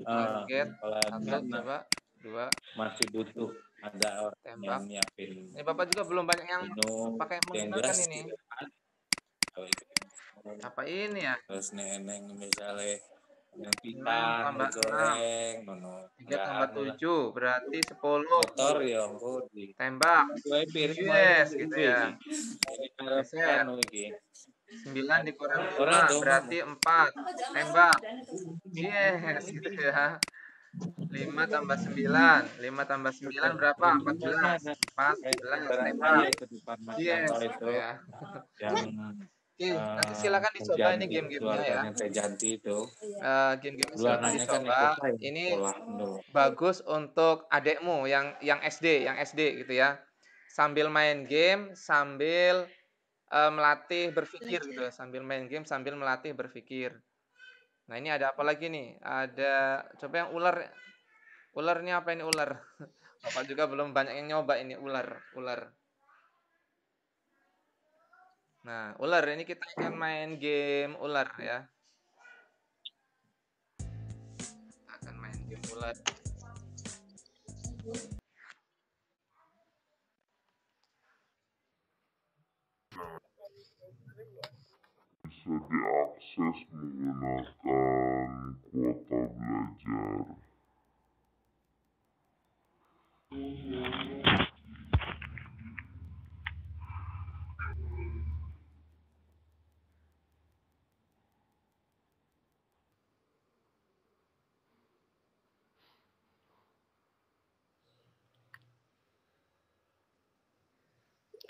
Target. 1, coba. 2. Masih butuh ada orang tembak. yang nyiapin. Ini Bapak juga belum banyak yang pakai menggunakan ini. Apa ini ya? Terus neneng misalnya yang pisang goreng, 3 tambah 7 berarti 10. Motor ya tembak. Yes, gitu ya. Geser. 9 dikurang 5 berarti 4. Tembak. Yes, gitu ya. 5 tambah 9 berapa? 14 tembak. Yes, gitu ya. Oke, nanti silakan dicoba ini game-gamenya ya. Game-game silakan dicoba. Ini bagus untuk adekmu yang SD gitu ya. Sambil main game, sambil melatih berpikir gitu ya. Sambil main game, sambil melatih berpikir. Nah, ini ada apa lagi nih? Ada coba yang ular. Ular ini apa ini ular? Bapak juga belum banyak yang nyoba ini ular. Nah, ular ini kita akan main game ular ya. Kita akan main game ular. Bisa diakses menggunakan kuota belajar.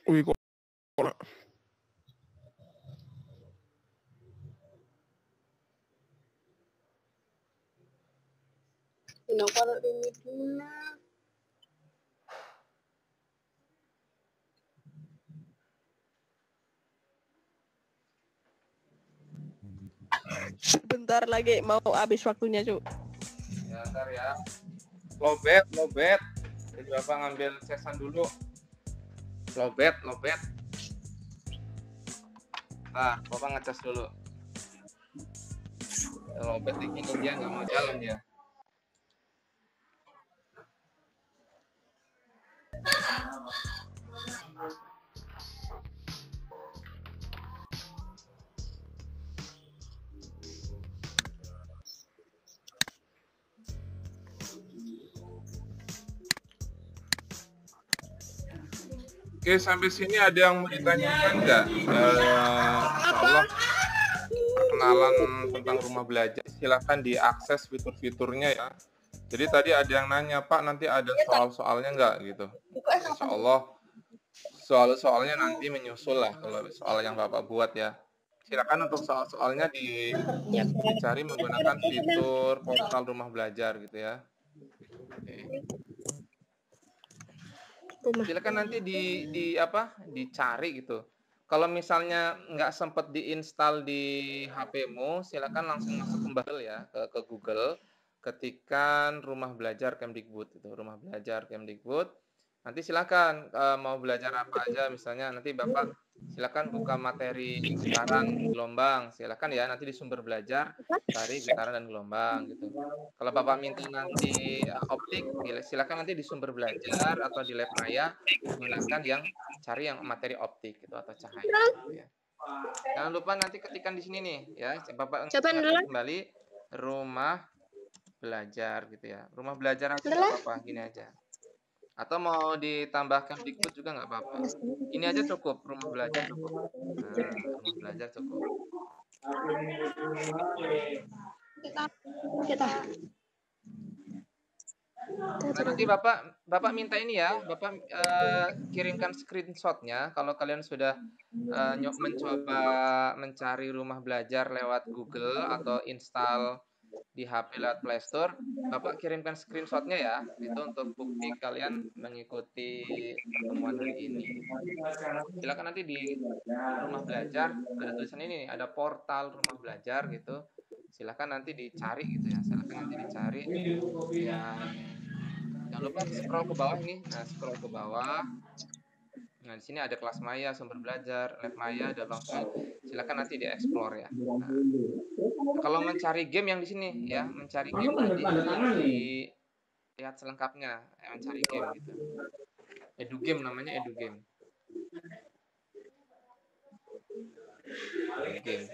Wih, kok Kalau ini gimana? Bentar lagi mau habis waktunya, Cuk. Ya, ntar ya. Lobet. Jadi Bapak ngambil cesan dulu. Lobet. Nah, Bapak ngecas dulu. Lobet ini dia nggak mau jalan ya. Oke, sampai sini ada yang mau ditanyakan nggak? Insyaallah kenalan tentang rumah belajar. Silakan diakses fitur-fiturnya ya. Jadi tadi ada yang nanya, Pak, nanti ada soal-soalnya nggak gitu? Insyaallah soal-soalnya nanti menyusul lah kalau soal yang Bapak buat ya. Silakan untuk soal-soalnya dicari menggunakan fitur portal rumah belajar gitu ya. Silakan nanti dicari gitu. Kalau misalnya nggak sempat diinstal di HP-mu, silakan langsung masuk kembali ya ke Google, ketikkan rumah belajar Kemdikbud itu, rumah belajar Kemdikbud. Nanti silakan mau belajar apa aja, misalnya nanti Bapak silakan buka materi getaran gelombang, silakan ya nanti di sumber belajar cari getaran dan gelombang gitu. Kalau Bapak minta nanti optik, silakan nanti di sumber belajar atau di lab maya gunakan cari yang materi optik gitu atau cahaya gitu ya. Jangan lupa nanti ketikkan di sini nih ya, Bapak kembali rumah belajar gitu ya. Rumah belajar aja apa gini aja. Atau mau ditambahkan Kemdikbud juga nggak apa-apa. Ini aja cukup, rumah belajar cukup. Nah, rumah belajar cukup. Nah, nanti Bapak minta ini ya, Bapak kirimkan screenshotnya kalau kalian sudah mencoba mencari rumah belajar lewat Google atau install di HP lewat Play Store, Bapak kirimkan screenshotnya ya, itu untuk bukti kalian mengikuti pertemuan hari ini. Silakan nanti di rumah belajar ada tulisan ini, ada portal rumah belajar gitu. Silakan nanti dicari gitu ya, silakan nanti dicari. Ya, jangan lupa scroll ke bawah ini, nah scroll ke bawah. Nah, di sini ada kelas maya, sumber belajar, lab maya, ada langsung. Silakan nanti di-explore ya. Nah, kalau mencari game yang di sini ya, mencari game nanti lihat selengkapnya, mencari game gitu. Edugame namanya, Edugame. Edugame.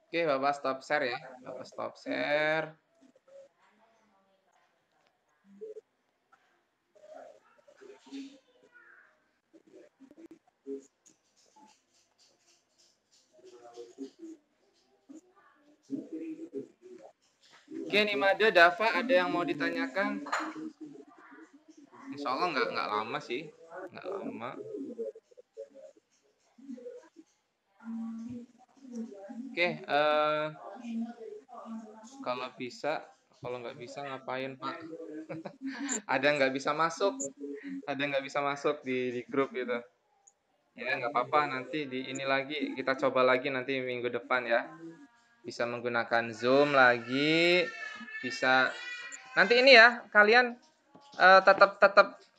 Oke, Bapak stop share ya. Bapak stop share. Oke, Nimade, Dava, ada yang mau ditanyakan? Insya Allah nggak lama sih. Nggak lama. Oke, kalau bisa, kalau nggak bisa ngapain Pak? Ada nggak bisa masuk, di grup gitu. Ya nggak apa-apa, nanti di ini lagi kita coba lagi nanti minggu depan ya. Bisa menggunakan Zoom lagi, bisa nanti ini ya kalian tetap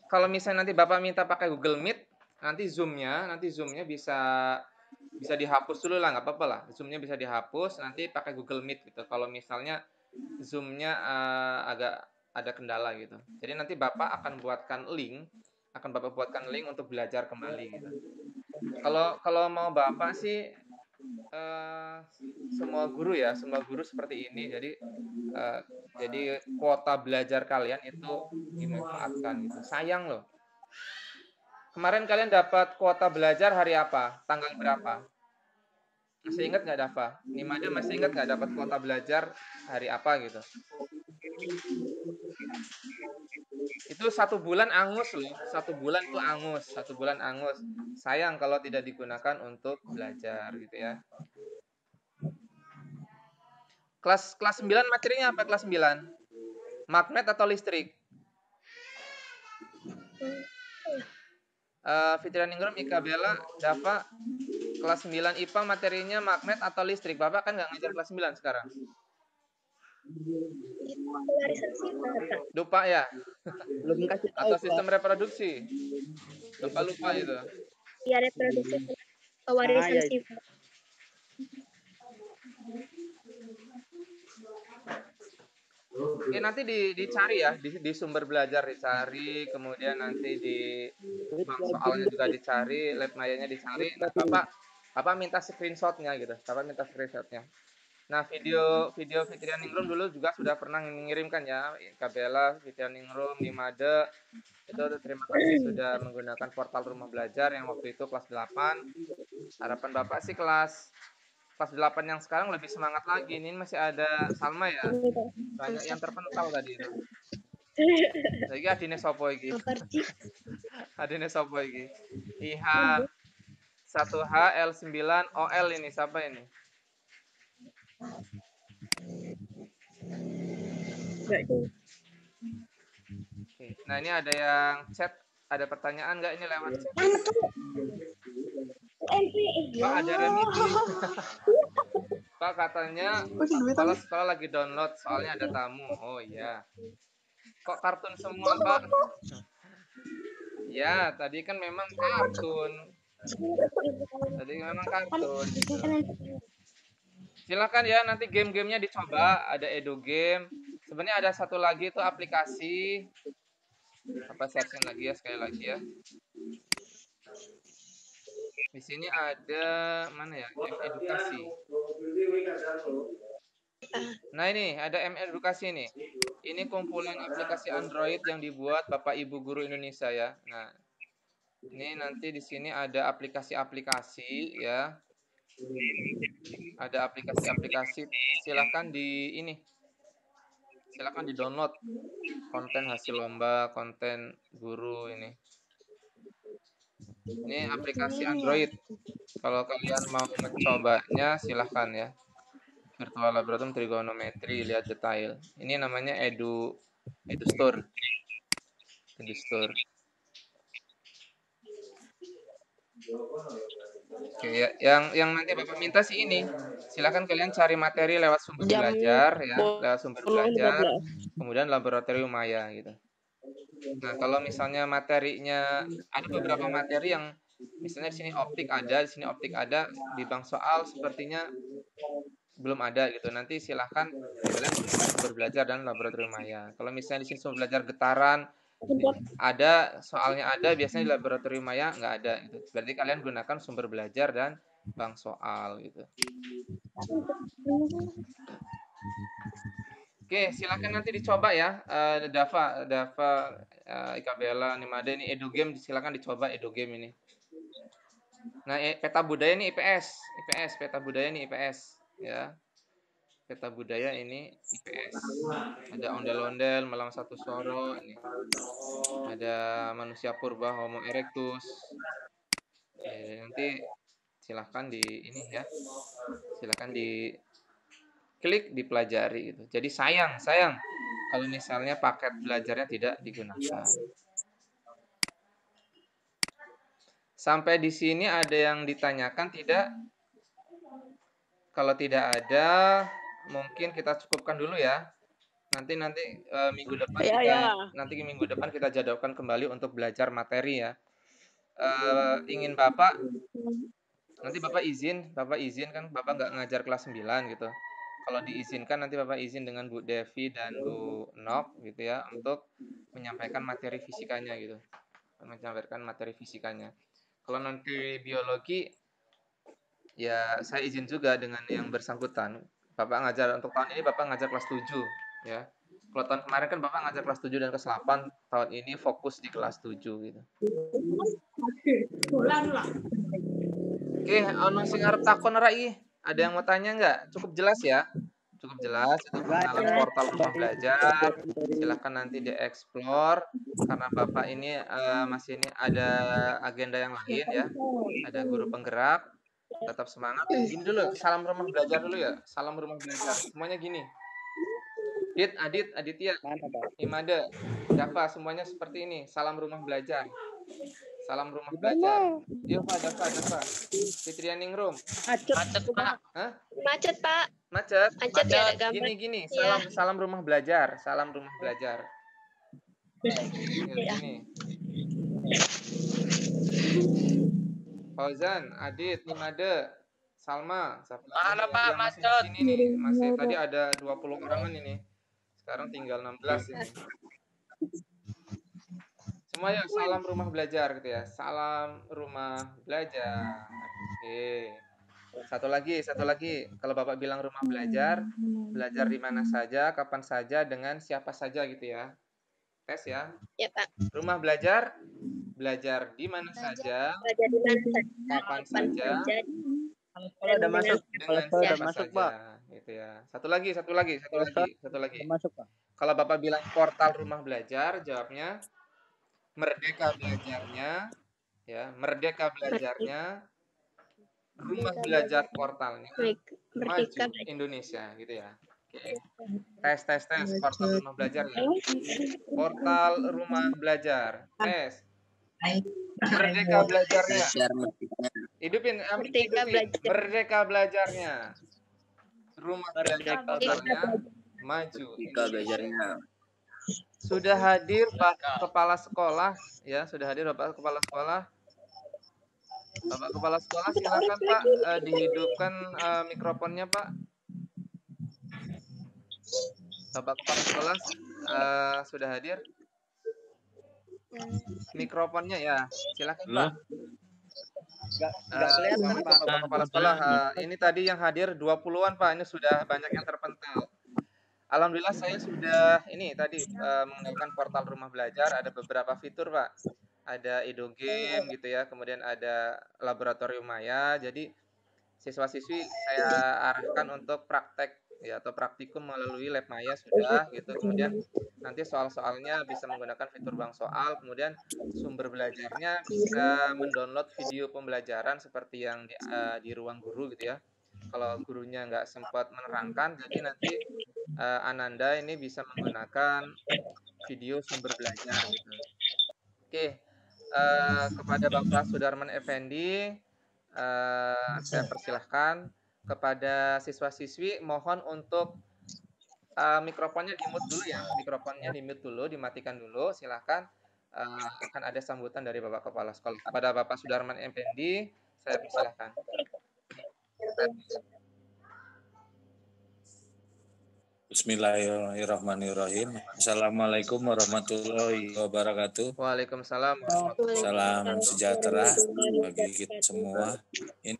kalau misalnya nanti Bapak minta pakai Google Meet, nanti Zoom-nya bisa dihapus dulu lah, nggak apa-apa lah. Zoom-nya bisa dihapus, nanti pakai Google Meet gitu. Kalau misalnya Zoom-nya agak ada kendala gitu. Jadi nanti Bapak akan buatkan link untuk belajar kembali gitu. Kalau mau Bapak sih semua guru seperti ini. Jadi kuota belajar kalian itu dimanfaatkan gitu. Sayang loh. Kemarin kalian dapat kuota belajar hari apa? Tanggal berapa? Masih ingat nggak, Dava? Nimade masih ingat nggak dapat kuota belajar hari apa gitu? Itu 1 bulan angus loh. 1 bulan tuh angus. 1 bulan angus. Sayang kalau tidak digunakan untuk belajar gitu ya. Kelas 9 materinya apa kelas 9? Magnet atau listrik? Fitrianingrum, Ika Bella, Dava, kelas 9 IPA materinya magnet atau listrik? Bapak kan nggak ngajar kelas 9 sekarang. Lupa ya? Belum kasih tahu. Atau sistem reproduksi? Lupa itu. Iya, reproduksi pewarisan iya. sifat. Oke, nanti dicari ya, di sumber belajar dicari, kemudian nanti di bank soalnya juga dicari, lab mayanya dicari. Nah, Bapak minta screenshotnya gitu. Bapak minta screenshotnya. Nah, video Fitrianingrum dulu juga sudah pernah mengirimkan ya, Kabela, Fitrianingrum, Nimade. Itu terima kasih sudah menggunakan portal rumah belajar yang waktu itu kelas 8. Harapan Bapak sih kelas 8 yang sekarang lebih semangat lagi. Ini masih ada Salma ya. Banyak yang terpental tadi itu. Lagi adine sopo iki? Adine sopo iki? IH 1H L9 OL ini siapa ini? Oke. Nah, ini ada yang chat, ada pertanyaan nggak ini lewat chat? Pak, ada remisi. Pak katanya sekolah lagi download soalnya ada tamu. Oh iya. Kok kartun semua, Pak? Ya, tadi kan memang kartun. Silakan ya, nanti game-gamenya dicoba. Ada edu game. Sebenarnya ada satu lagi itu aplikasi. Apa searching lagi ya, sekali lagi ya. Di sini ada mana ya? M edukasi. Nah, ini ada M edukasi nih. Ini kumpulan aplikasi Android yang dibuat Bapak Ibu guru Indonesia ya. Nah, ini nanti di sini ada aplikasi-aplikasi ya. Ada aplikasi-aplikasi, silakan silakan di-download konten hasil lomba, konten guru ini. Ini aplikasi Android. Kalau kalian mau mencobanya silahkan ya. Virtual Laboratorium Trigonometri, lihat detail. Ini namanya Edu Store. Edu Store. Oke, ya, yang nanti Bapak minta sih ini. Silakan kalian cari materi lewat sumber belajar ya, lewat sumber belajar, kemudian laboratorium maya gitu. Nah, kalau misalnya materinya ada beberapa materi yang misalnya di sini optik ada, di sini optik ada, di bank soal sepertinya belum ada gitu. Nanti silahkan kalian sumber belajar dan laboratorium maya. Kalau misalnya di sini sumber belajar getaran ada, soalnya ada, biasanya di laboratorium maya nggak ada gitu. Berarti kalian gunakan sumber belajar dan bank soal gitu. Oke, silakan nanti dicoba ya. Dava, Ika Bella, Nimade, ini edu game, silakan dicoba edu game ini. Nah, peta budaya ini IPS, peta budaya ini IPS ya. Peta budaya ini IPS. Ada ondel-ondel, malam satu soro ini. Ada manusia purba Homo erectus. Nanti silahkan di ini ya. Silahkan di klik, dipelajari gitu. Jadi sayang kalau misalnya paket belajarnya tidak digunakan. Sampai di sini ada yang ditanyakan tidak? Kalau tidak ada, mungkin kita cukupkan dulu ya. Nanti minggu depan minggu depan kita jadwalkan kembali untuk belajar materi ya. Ingin Bapak nanti Bapak izin kan Bapak nggak ngajar kelas 9 gitu. Kalau diizinkan nanti Bapak izin dengan Bu Devi dan Bu Nok gitu ya untuk menyampaikan materi fisikanya gitu. Kalau nanti biologi ya saya izin juga dengan yang bersangkutan. Bapak ngajar untuk tahun ini Bapak ngajar kelas 7 ya. Kalau tahun kemarin kan Bapak ngajar kelas 7 dan kelas 8, tahun ini fokus di kelas 7 gitu. Oke, ono sing arep takon ora iki? Ada yang mau tanya nggak? Cukup jelas ya? Cukup jelas itu pengenalan portal rumah belajar. Silahkan nanti dieksplor karena Bapak ini masih ini ada agenda yang lain ya. Ada guru penggerak. Tetap semangat. Gini dulu, salam rumah belajar dulu ya. Salam rumah belajar. Semuanya gini. Adit, Aditya, Imade, Java, semuanya seperti ini. Salam rumah belajar. Salam rumah belajar. Yuk Pak, Java. Fitrianingrum. Macet, Pak. Hah? Macet, Pak. Macet. Ya, ada gambar. Gini. Ya. Salam rumah belajar. Salam rumah belajar. Gini. Fauzan, Adit, Imade, Salma. Mana Pak, masih macet. di sini nih. Masih tadi ada 20 orangan ini. Sekarang tinggal 16 ini. Semuanya salam rumah belajar gitu ya. Salam rumah belajar. Oke. Satu lagi. Kalau Bapak bilang rumah belajar di mana saja, kapan saja, dengan siapa saja gitu ya. Tes ya. Ya, Pak. Rumah belajar di mana saja, kapan saja, Kalau udah masuk, dengan siapa saja, Pak. gitu ya. Satu lagi. Masuk, Pak. Kalau Bapak bilang portal rumah belajar, jawabnya merdeka belajarnya, ya, merdeka belajarnya, rumah belajar portalnya, maju Indonesia, gitu ya. Oke. Tes, portal rumah belajar ya. Portal rumah belajar, tes. Merdeka belajarnya. Hidupin. Merdeka belajarnya. Rumah belajar portalnya, maju Indonesia. Sudah hadir Pak Kepala Sekolah ya, Bapak Kepala Sekolah. Bapak Kepala Sekolah silakan Pak dihidupkan mikrofonnya Pak. Bapak Kepala Sekolah sudah hadir. Mikrofonnya ya, silakan Pak. Bapak Kepala Sekolah ini tadi yang hadir 20-an Pak, ini sudah banyak yang terpental. Alhamdulillah saya sudah ini tadi mengenalkan portal rumah belajar, ada beberapa fitur Pak. Ada Edogame gitu ya, kemudian ada laboratorium maya. Jadi siswa-siswi saya arahkan untuk praktek ya atau praktikum melalui lab maya sudah gitu. Kemudian nanti soal-soalnya bisa menggunakan fitur bank soal, kemudian sumber belajarnya bisa mendownload video pembelajaran seperti yang di ruang guru gitu ya. Kalau gurunya nggak sempat menerangkan, jadi nanti Ananda ini bisa menggunakan video sumber belajar gitu. Oke, kepada Bapak Sudarman Effendi, saya persilahkan. Kepada siswa-siswi mohon untuk mikrofonnya di-mute dulu ya, dimatikan dulu, silahkan. Akan ada sambutan dari Bapak Kepala Sekolah. Kepada Bapak Sudarman Effendi, saya persilahkan. Bismillahirrahmanirrahim. Assalamualaikum warahmatullahi wabarakatuh. Waalaikumsalam. Salam sejahtera bagi kita semua. Ini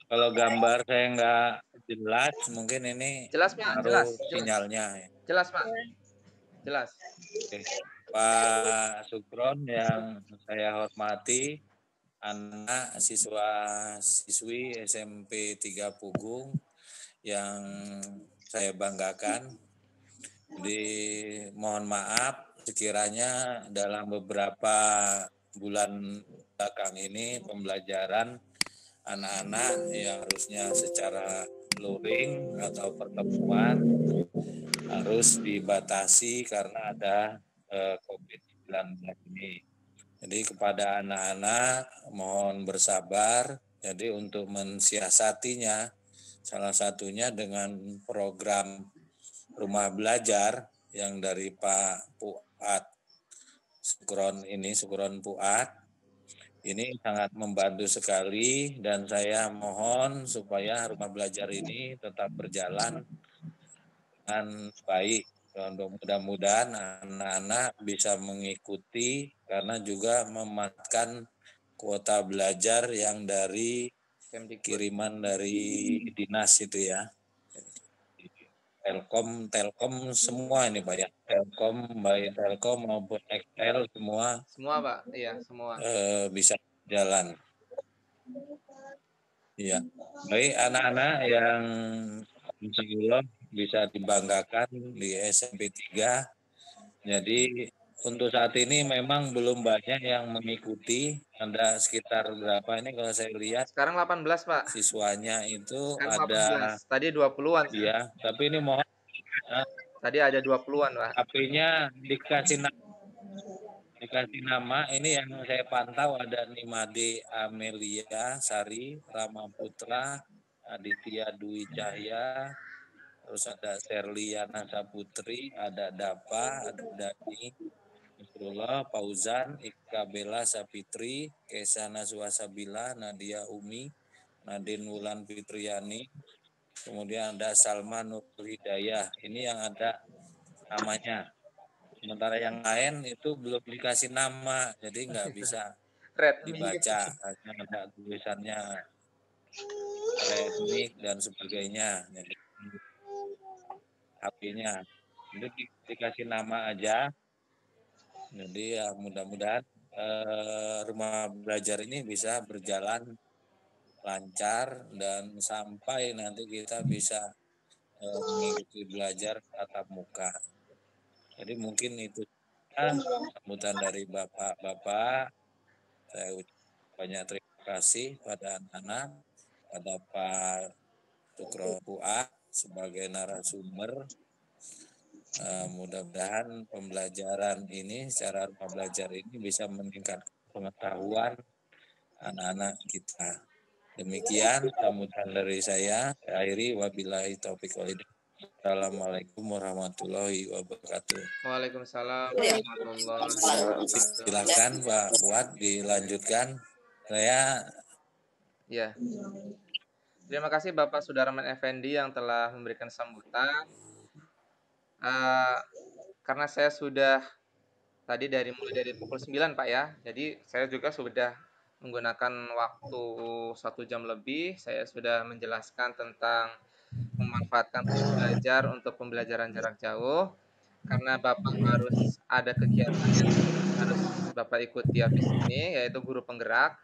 kalau gambar saya nggak jelas, mungkin ini jelas Pak, jelas. Sinyalnya. Jelas Pak, jelas. Oke. Pak Sukron yang saya hormati, anak siswa-siswi SMP 3 Pugung yang saya banggakan. Jadi mohon maaf sekiranya dalam beberapa bulan belakang ini pembelajaran anak-anak yang harusnya secara luring atau pertemuan harus dibatasi karena ada COVID-19 ini. Jadi kepada anak-anak mohon bersabar. Jadi untuk mensiasatinya salah satunya dengan program rumah belajar yang dari Pak Puat Sukron Puat. Ini sangat membantu sekali dan saya mohon supaya rumah belajar ini tetap berjalan dengan baik. Mudah-mudahan anak-anak bisa mengikuti karena juga memanfaatkan kuota belajar yang dari kiriman dari dinas itu ya. Telkom semua ini Pak ya. Baik Telkom maupun XL semua. Semua Pak, iya semua. Bisa jalan. Iya, baik anak-anak yang insya Allah bisa dibanggakan di SMP 3. Jadi untuk saat ini memang belum banyak yang mengikuti. Ada sekitar berapa ini kalau saya lihat? Sekarang 18, Pak. Siswanya itu Sekarang ada 18. Tadi 20-an. Iya, tapi ini mohon tadi ada 20-an, Pak. HP-nya dikasih nama ini yang saya pantau ada Nimade Amelia Sari, Rama Putra, Aditya Dwi Cahya, terus ada Serliana Saputri, ada Dapa, ada Dani, Nasrullah, Fauzan, Ika Bella Sapitri, Kesana Suasabila, Nadia Umi, Nadine Wulan Fitriani, kemudian ada Salma Nur Hidayah. Ini yang ada namanya. Sementara yang lain itu belum dikasih nama, jadi nggak bisa dibaca. Hanya ada tulisannya etnik dan sebagainya. Jadi HP-nya itu dikasih nama aja. Jadi ya mudah-mudahan rumah belajar ini bisa berjalan lancar dan sampai nanti kita bisa mengikuti belajar tatap muka. Jadi mungkin itu sambutan dari Bapak-Bapak. Saya ucapkan banyak terima kasih pada anak-anak, pada Pak Tukro Puak sebagai narasumber. Mudah-mudahan pembelajaran ini secara rumah belajar ini bisa meningkatkan pengetahuan anak-anak kita. Demikian sambutan dari saya. Akhiri wabillahi taufiq walhidayah. Assalamualaikum warahmatullahi wabarakatuh. Waalaikumsalam warahmatullahi wabarakatuh. Silakan Pak Fuad dilanjutkan. Saya ya. Terima kasih Bapak Sudarman Effendi yang telah memberikan sambutan. Karena saya sudah tadi mulai dari pukul 9 Pak ya. Jadi saya juga sudah menggunakan waktu 1 jam lebih. Saya sudah menjelaskan tentang memanfaatkan belajar untuk pembelajaran jarak jauh. Karena Bapak harus ada kegiatan yang harus Bapak ikuti habis ini, yaitu guru penggerak.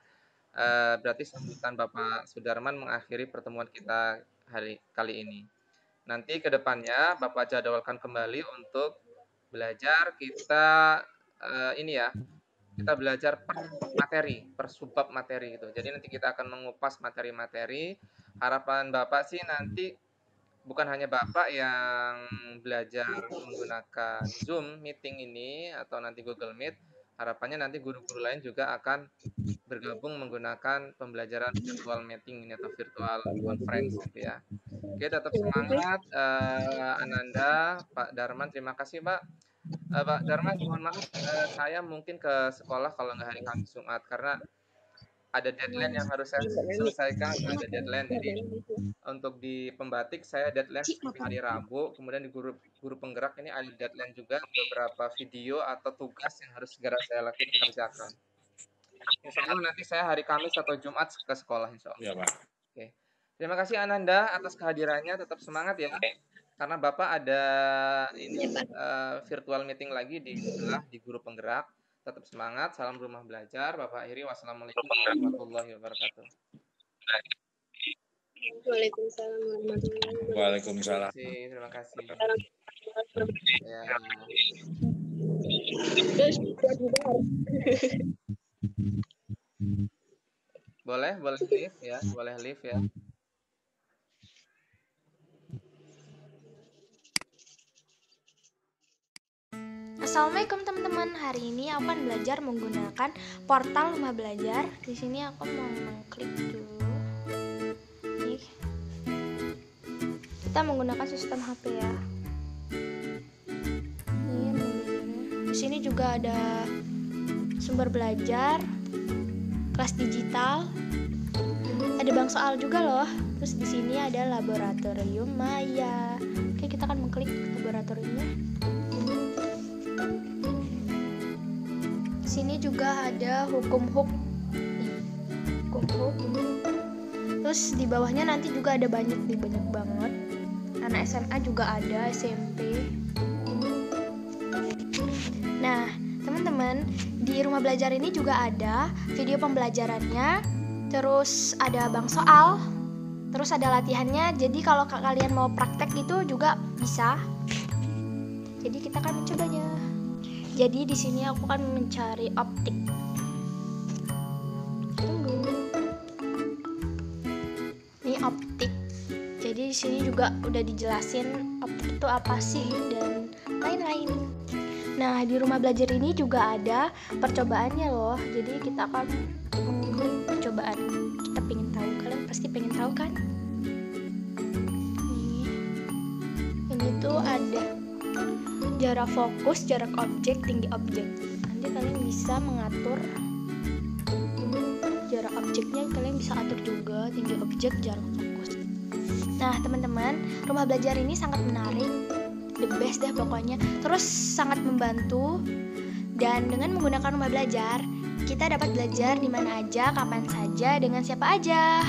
Berarti sambutan Bapak Sudarman mengakhiri pertemuan kita kali ini. Nanti ke depannya Bapak jadwalkan kembali untuk belajar kita kita belajar per materi, per subbab materi gitu. Jadi nanti kita akan mengupas materi-materi. Harapan Bapak sih nanti bukan hanya Bapak yang belajar menggunakan Zoom meeting ini atau nanti Google Meet. Harapannya nanti guru-guru lain juga akan bergabung menggunakan pembelajaran virtual meeting ini atau virtual conference gitu ya. Oke, tetap semangat Ananda, Pak Darman, terima kasih Pak. Pak Darman, mohon maaf saya mungkin ke sekolah kalau nggak hari Kamis Jumat karena ada deadline yang harus saya selesaikan, ada deadline. Jadi untuk di pembatik saya deadline hari Rabu, kemudian di guru penggerak ini ada deadline juga beberapa video atau tugas yang harus segera saya kerjakan. Insya Allah nanti saya hari Kamis atau Jumat ke sekolah insya Allah. Ya, Pak. Oke. Terima kasih Ananda atas kehadirannya, tetap semangat ya. Karena Bapak ada ini virtual meeting lagi di guru penggerak. Tetap semangat, salam rumah belajar. Bapak akhiri, wassalamualaikum warahmatullahi wabarakatuh. Waalaikumsalam warahmatullahi wabarakatuh. Waalaikumsalam. Terima kasih. Ya. Boleh live ya, boleh live ya. Assalamualaikum teman-teman. Hari ini aku akan belajar menggunakan portal rumah belajar. Di sini aku mau mengklik dulu. Nih. Kita menggunakan sistem HP ya. Di sini juga ada sumber belajar, kelas digital, ada bank soal juga loh. Terus di sini ada laboratorium maya. Oke, kita akan mengklik laboratoriumnya. Sini juga ada hukum-huk. Terus di bawahnya nanti juga ada banyak banget. Anak SMA juga ada, SMP. Nah, teman-teman, di rumah belajar ini juga ada video pembelajarannya. terus ada bank soal, terus ada latihannya. Jadi kalau kalian mau praktek itu juga bisa. Jadi kita akan mencobanya. Jadi di sini aku akan mencari optik. Tunggu. Ini optik. Jadi di sini juga udah dijelasin optik itu apa sih dan lain-lain. Nah, di rumah belajar ini juga ada percobaannya loh. Jadi kita akan mengikuti percobaan. Kita pengen tahu, kalian pasti pengen tahu kan? Ini tuh ada jarak fokus, jarak objek, tinggi objek. Nanti kalian bisa mengatur jarak objeknya, kalian bisa atur juga tinggi objek, jarak fokus. Nah, teman-teman, rumah belajar ini sangat menarik. The best deh pokoknya, terus sangat membantu. Dan dengan menggunakan rumah belajar, kita dapat belajar di mana aja, kapan saja, dengan siapa aja.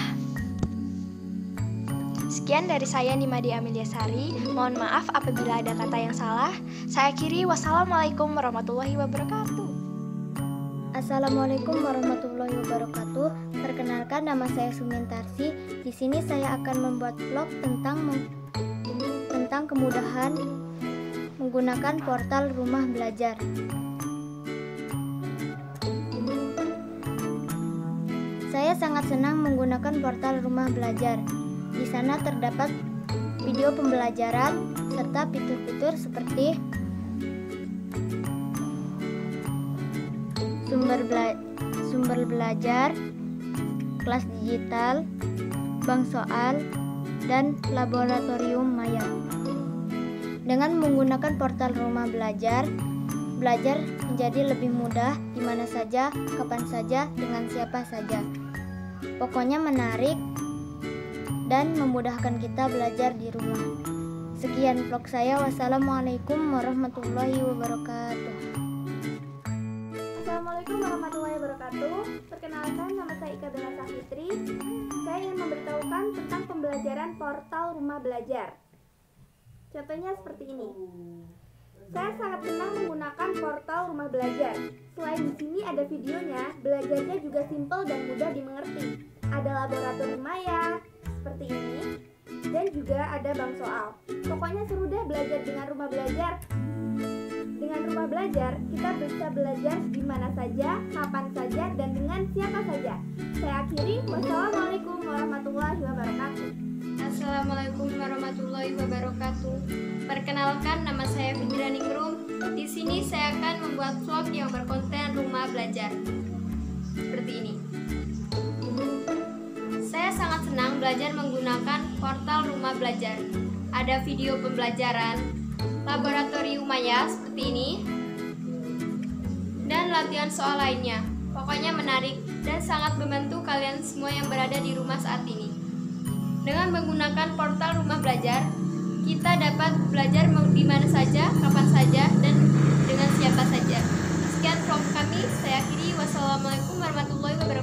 Sekian dari saya Nimade Amelia Sari. Mohon maaf apabila ada kata yang salah. Saya akhiri. Wassalamualaikum warahmatullahi wabarakatuh. Assalamualaikum warahmatullahi wabarakatuh. Perkenalkan, nama saya Sumintarsi. Di sini saya akan membuat vlog tentang kemudahan menggunakan portal rumah belajar. Saya sangat senang menggunakan portal rumah belajar. Di sana terdapat video pembelajaran serta fitur-fitur seperti sumber belajar, kelas digital, bank soal, dan laboratorium maya. Dengan menggunakan portal rumah belajar, belajar menjadi lebih mudah di mana saja, kapan saja, dengan siapa saja. Pokoknya menarik dan memudahkan kita belajar di rumah. Sekian vlog saya. Wassalamualaikum warahmatullahi wabarakatuh. Assalamualaikum warahmatullahi wabarakatuh. Perkenalkan, nama saya Ika Bella Safitri. Saya ingin memberitahukan tentang pembelajaran portal rumah belajar. Contohnya seperti ini. Saya sangat senang menggunakan portal rumah belajar. Selain di sini ada videonya, belajarnya juga simpel dan mudah dimengerti. Ada laboratorium maya seperti ini, dan juga ada bank soal. Pokoknya seru deh belajar dengan rumah belajar. Dengan rumah belajar, kita bisa belajar di mana saja, kapan saja, dan dengan siapa saja. Saya akhiri. Wassalamualaikum warahmatullahi wabarakatuh. Assalamualaikum warahmatullahi wabarakatuh. Perkenalkan, nama saya Fidra Ningrum. Di sini saya akan membuat vlog yang berkonten rumah belajar. Seperti ini. Saya sangat senang belajar menggunakan portal rumah belajar. Ada video pembelajaran, laboratorium maya seperti ini, dan latihan soal lainnya. Pokoknya menarik dan sangat membantu kalian semua yang berada di rumah saat ini. Dengan menggunakan portal rumah belajar, kita dapat belajar di mana saja, kapan saja, dan dengan siapa saja. Sekian vlog kami, saya akhiri. Wassalamualaikum warahmatullahi wabarakatuh.